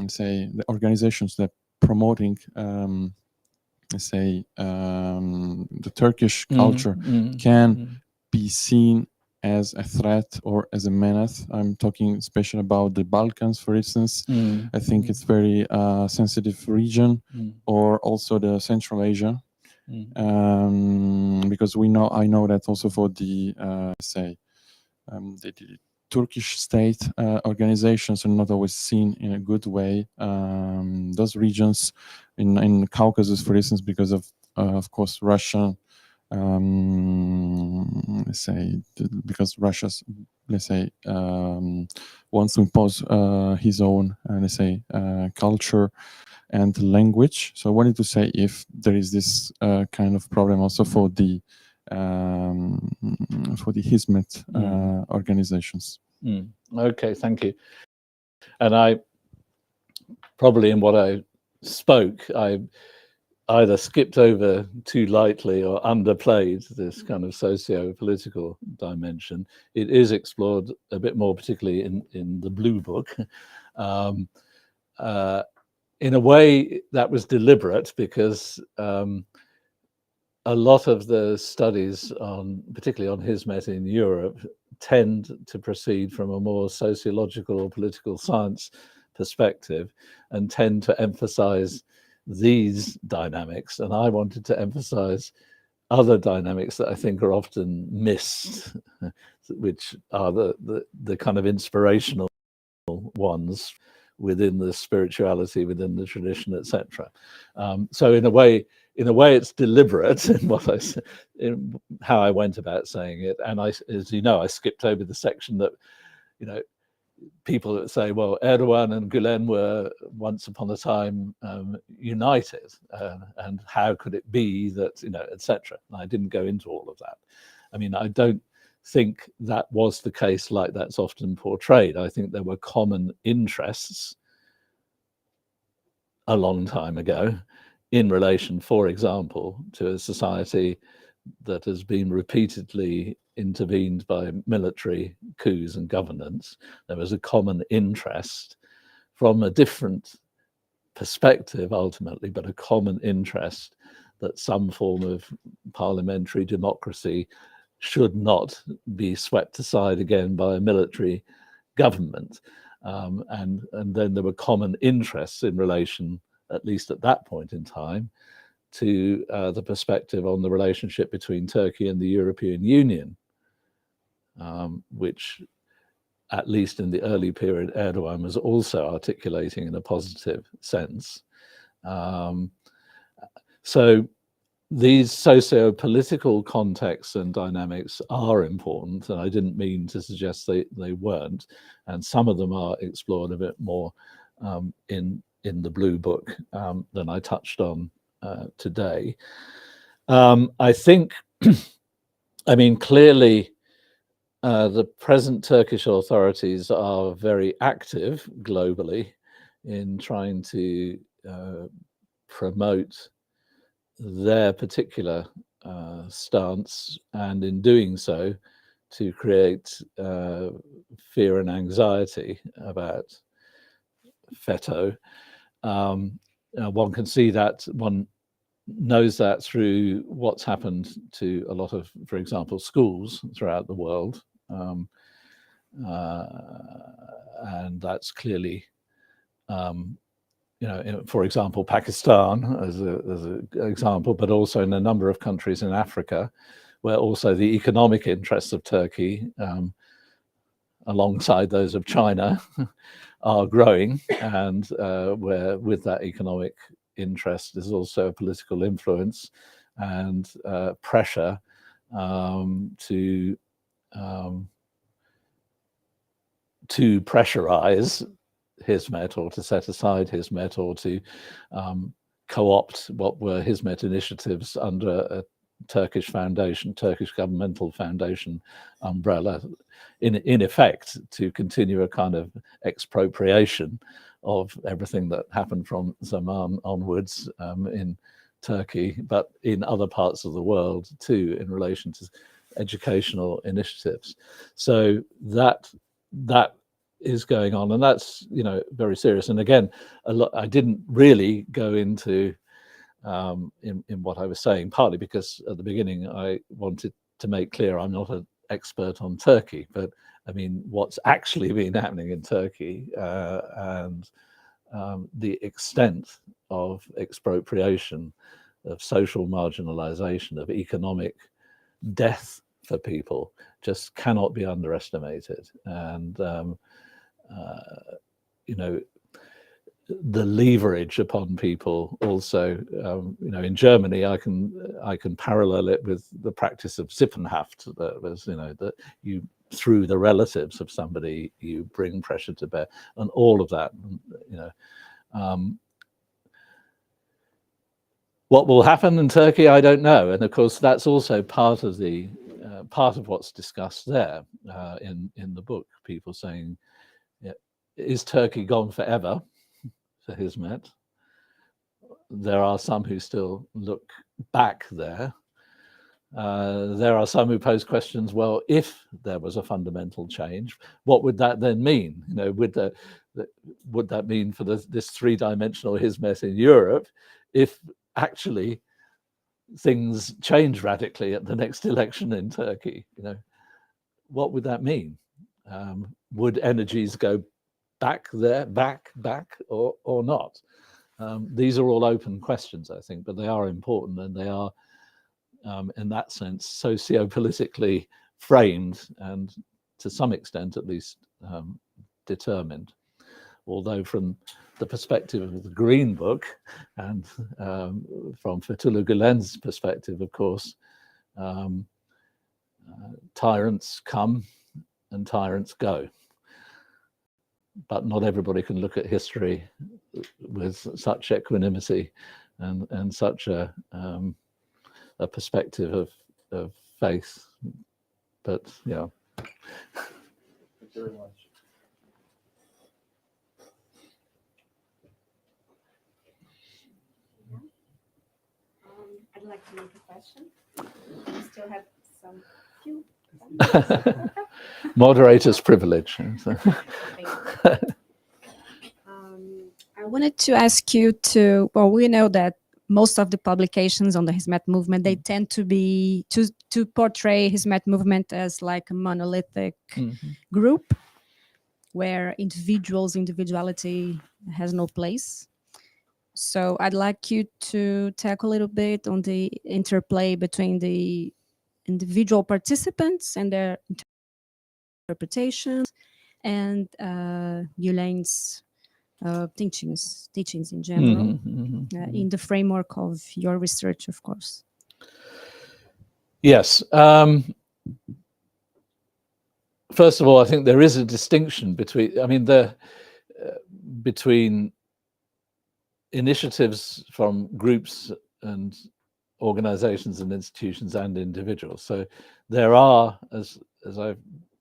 say, the organizations that promoting, say, the Turkish culture can be seen as a threat or as a menace. I'm talking especially about the Balkans, for instance. I think it's very sensitive region, or also the Central Asia. because I know that also for the the Turkish state organizations are not always seen in a good way. Those regions in Caucasus, for instance, because of course, Russia, because Russia's, wants to impose his own, culture and language. So I wanted to say if there is this kind of problem also for the Hizmet organizations. Okay, thank you. And I probably in what I spoke, I either skipped over too lightly or underplayed this kind of socio-political dimension. It is explored a bit more, particularly in the Blue Book. In a way that was deliberate, because a lot of the studies particularly on Hizmet in Europe, tend to proceed from a more sociological or political science perspective and tend to emphasize these dynamics. And I wanted to emphasize other dynamics that I think are often missed, which are the kind of inspirational ones within the spirituality, within the tradition, etc. So in a way, it's deliberate in how I went about saying it. And as you know, I skipped over the section that, people that say, well, Erdogan and Gulen were once upon a time united, and how could it be that, etc. I didn't go into all of that. I mean, I don't think that was the case like that's often portrayed. I think there were common interests a long time ago in relation, for example, to a society that has been repeatedly intervened by military coups and governance. There was a common interest from a different perspective ultimately, but a common interest that some form of parliamentary democracy should not be swept aside again by a military government. And then there were common interests in relation, at least at that point in time, to the perspective on the relationship between Turkey and the European Union, which, at least in the early period, Erdogan was also articulating in a positive sense. So these socio-political contexts and dynamics are important, and I didn't mean to suggest they weren't. And some of them are explored a bit more in the Blue Book than I touched on today. I think, I mean, clearly the present Turkish authorities are very active globally in trying to promote their particular stance, and in doing so to create fear and anxiety about FETÖ. One can see that, one knows that through what's happened to a lot of, for example, schools throughout the world. And that's clearly, for example, Pakistan as an example, but also in a number of countries in Africa, where also the economic interests of Turkey, alongside those of China, are growing, and where with that economic interest is also a political influence and pressure to pressurize Hizmet, or to set aside Hizmet, or to co-opt what were Hizmet initiatives under a Turkish foundation, Turkish governmental foundation umbrella, in effect, to continue a kind of expropriation of everything that happened from Zaman onwards in Turkey, but in other parts of the world too, in relation to educational initiatives. So that is going on, and that's very serious. And again, I didn't really go into in what I was saying, partly because at the beginning I wanted to make clear I'm not an expert on Turkey, but I mean what's actually been happening in Turkey and the extent of expropriation of social marginalization, of economic death for people just cannot be underestimated. And you know, the leverage upon people also, you know, in Germany, I can parallel it with the practice of Sippenhaft. That was, you know, that you, through the relatives of somebody, you bring pressure to bear, and all of that, you know. What will happen in Turkey, I don't know, and of course that's also part of the part of what's discussed there in the book. People saying, yeah, is Turkey gone forever? For Hizmet, there are some who still look back there. There are some who pose questions. Well, if there was a fundamental change, what would that then mean? You know, would that mean for this three-dimensional Hizmet in Europe, if actually things change radically at the next election in Turkey? You know, what would that mean? Would energies go back there, back, or not? These are all open questions, I think, but they are important, and they are, in that sense, socio-politically framed and, to some extent at least, determined. Although from the perspective of the Green Book and from Fethullah Gulen's perspective, of course, tyrants come and tyrants go. But not everybody can look at history with such equanimity and such a perspective of faith. But yeah. Thank you very much. I'd like to make a question. We still have some few. Moderator's privilege. I wanted to ask you to, well, we know that most of the publications on the Hizmet movement, they tend to be, to portray Hizmet movement as like a monolithic group where individuality has no place. So I'd like you to talk a little bit on the interplay between the individual participants and their interpretations and Gulen's teachings in general, in the framework of your research, of course. Yes. First of all, I think there is a distinction between, I mean, between initiatives from groups and organizations and institutions and individuals. So there are, as I've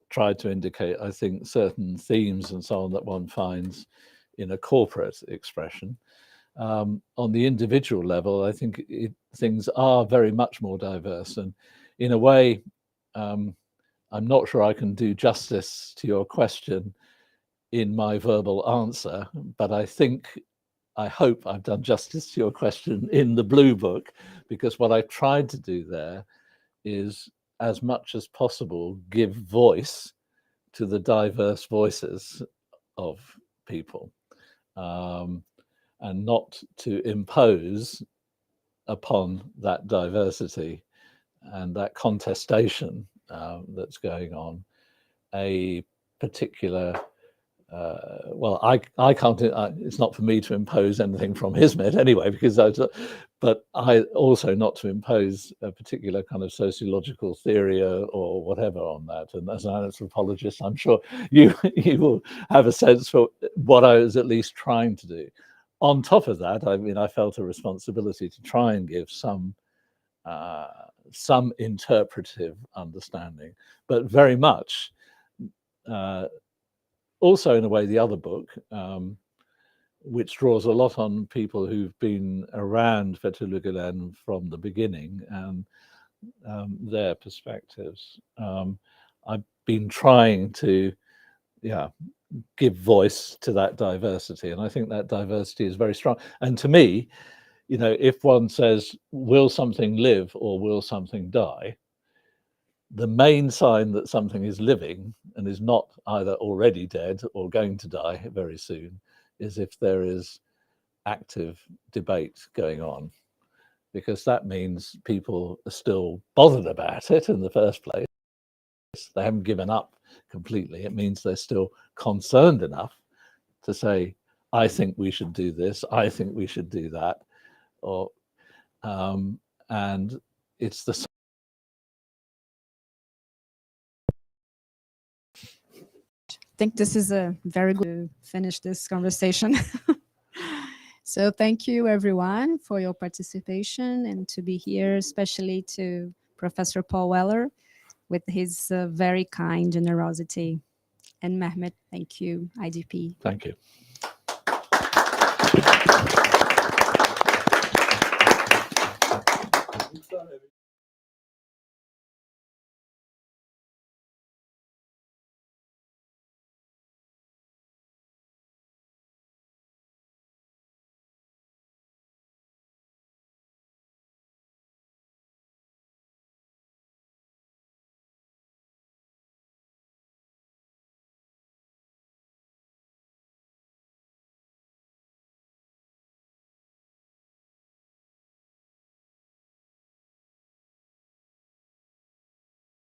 tried to indicate, I think, certain themes and so on that one finds in a corporate expression. On the individual level, I think things are very much more diverse. And in a way, I'm not sure I can do justice to your question in my verbal answer, but I hope I've done justice to your question in the Blue Book, because what I tried to do there is, as much as possible, give voice to the diverse voices of people, and not to impose upon that diversity and that contestation that's going on a particular well, I can't, it's not for me to impose anything from Hizmet anyway, because but I also not to impose a particular kind of sociological theory or whatever on that. And as an anthropologist, I'm sure you will have a sense for what I was at least trying to do. On top of that, I mean, I felt a responsibility to try and give some interpretive understanding, but very much also, in a way, the other book, which draws a lot on people who've been around Fethullah Gulen from the beginning and their perspectives. I've been trying to, give voice to that diversity, and I think that diversity is very strong. And to me, you know, if one says, will something live or will something die? The main sign that something is living and is not either already dead or going to die very soon is if there is active debate going on. because that means people are still bothered about it in the first place. They haven't given up completely. It means they're still concerned enough to say, I think we should do this, I think we should do that, or and it's the I think this is a very good to finish this conversation. So thank you everyone for your participation and to be here, especially to Professor Paul Weller with his very kind generosity. And Mehmet, thank you, IDP. Thank you.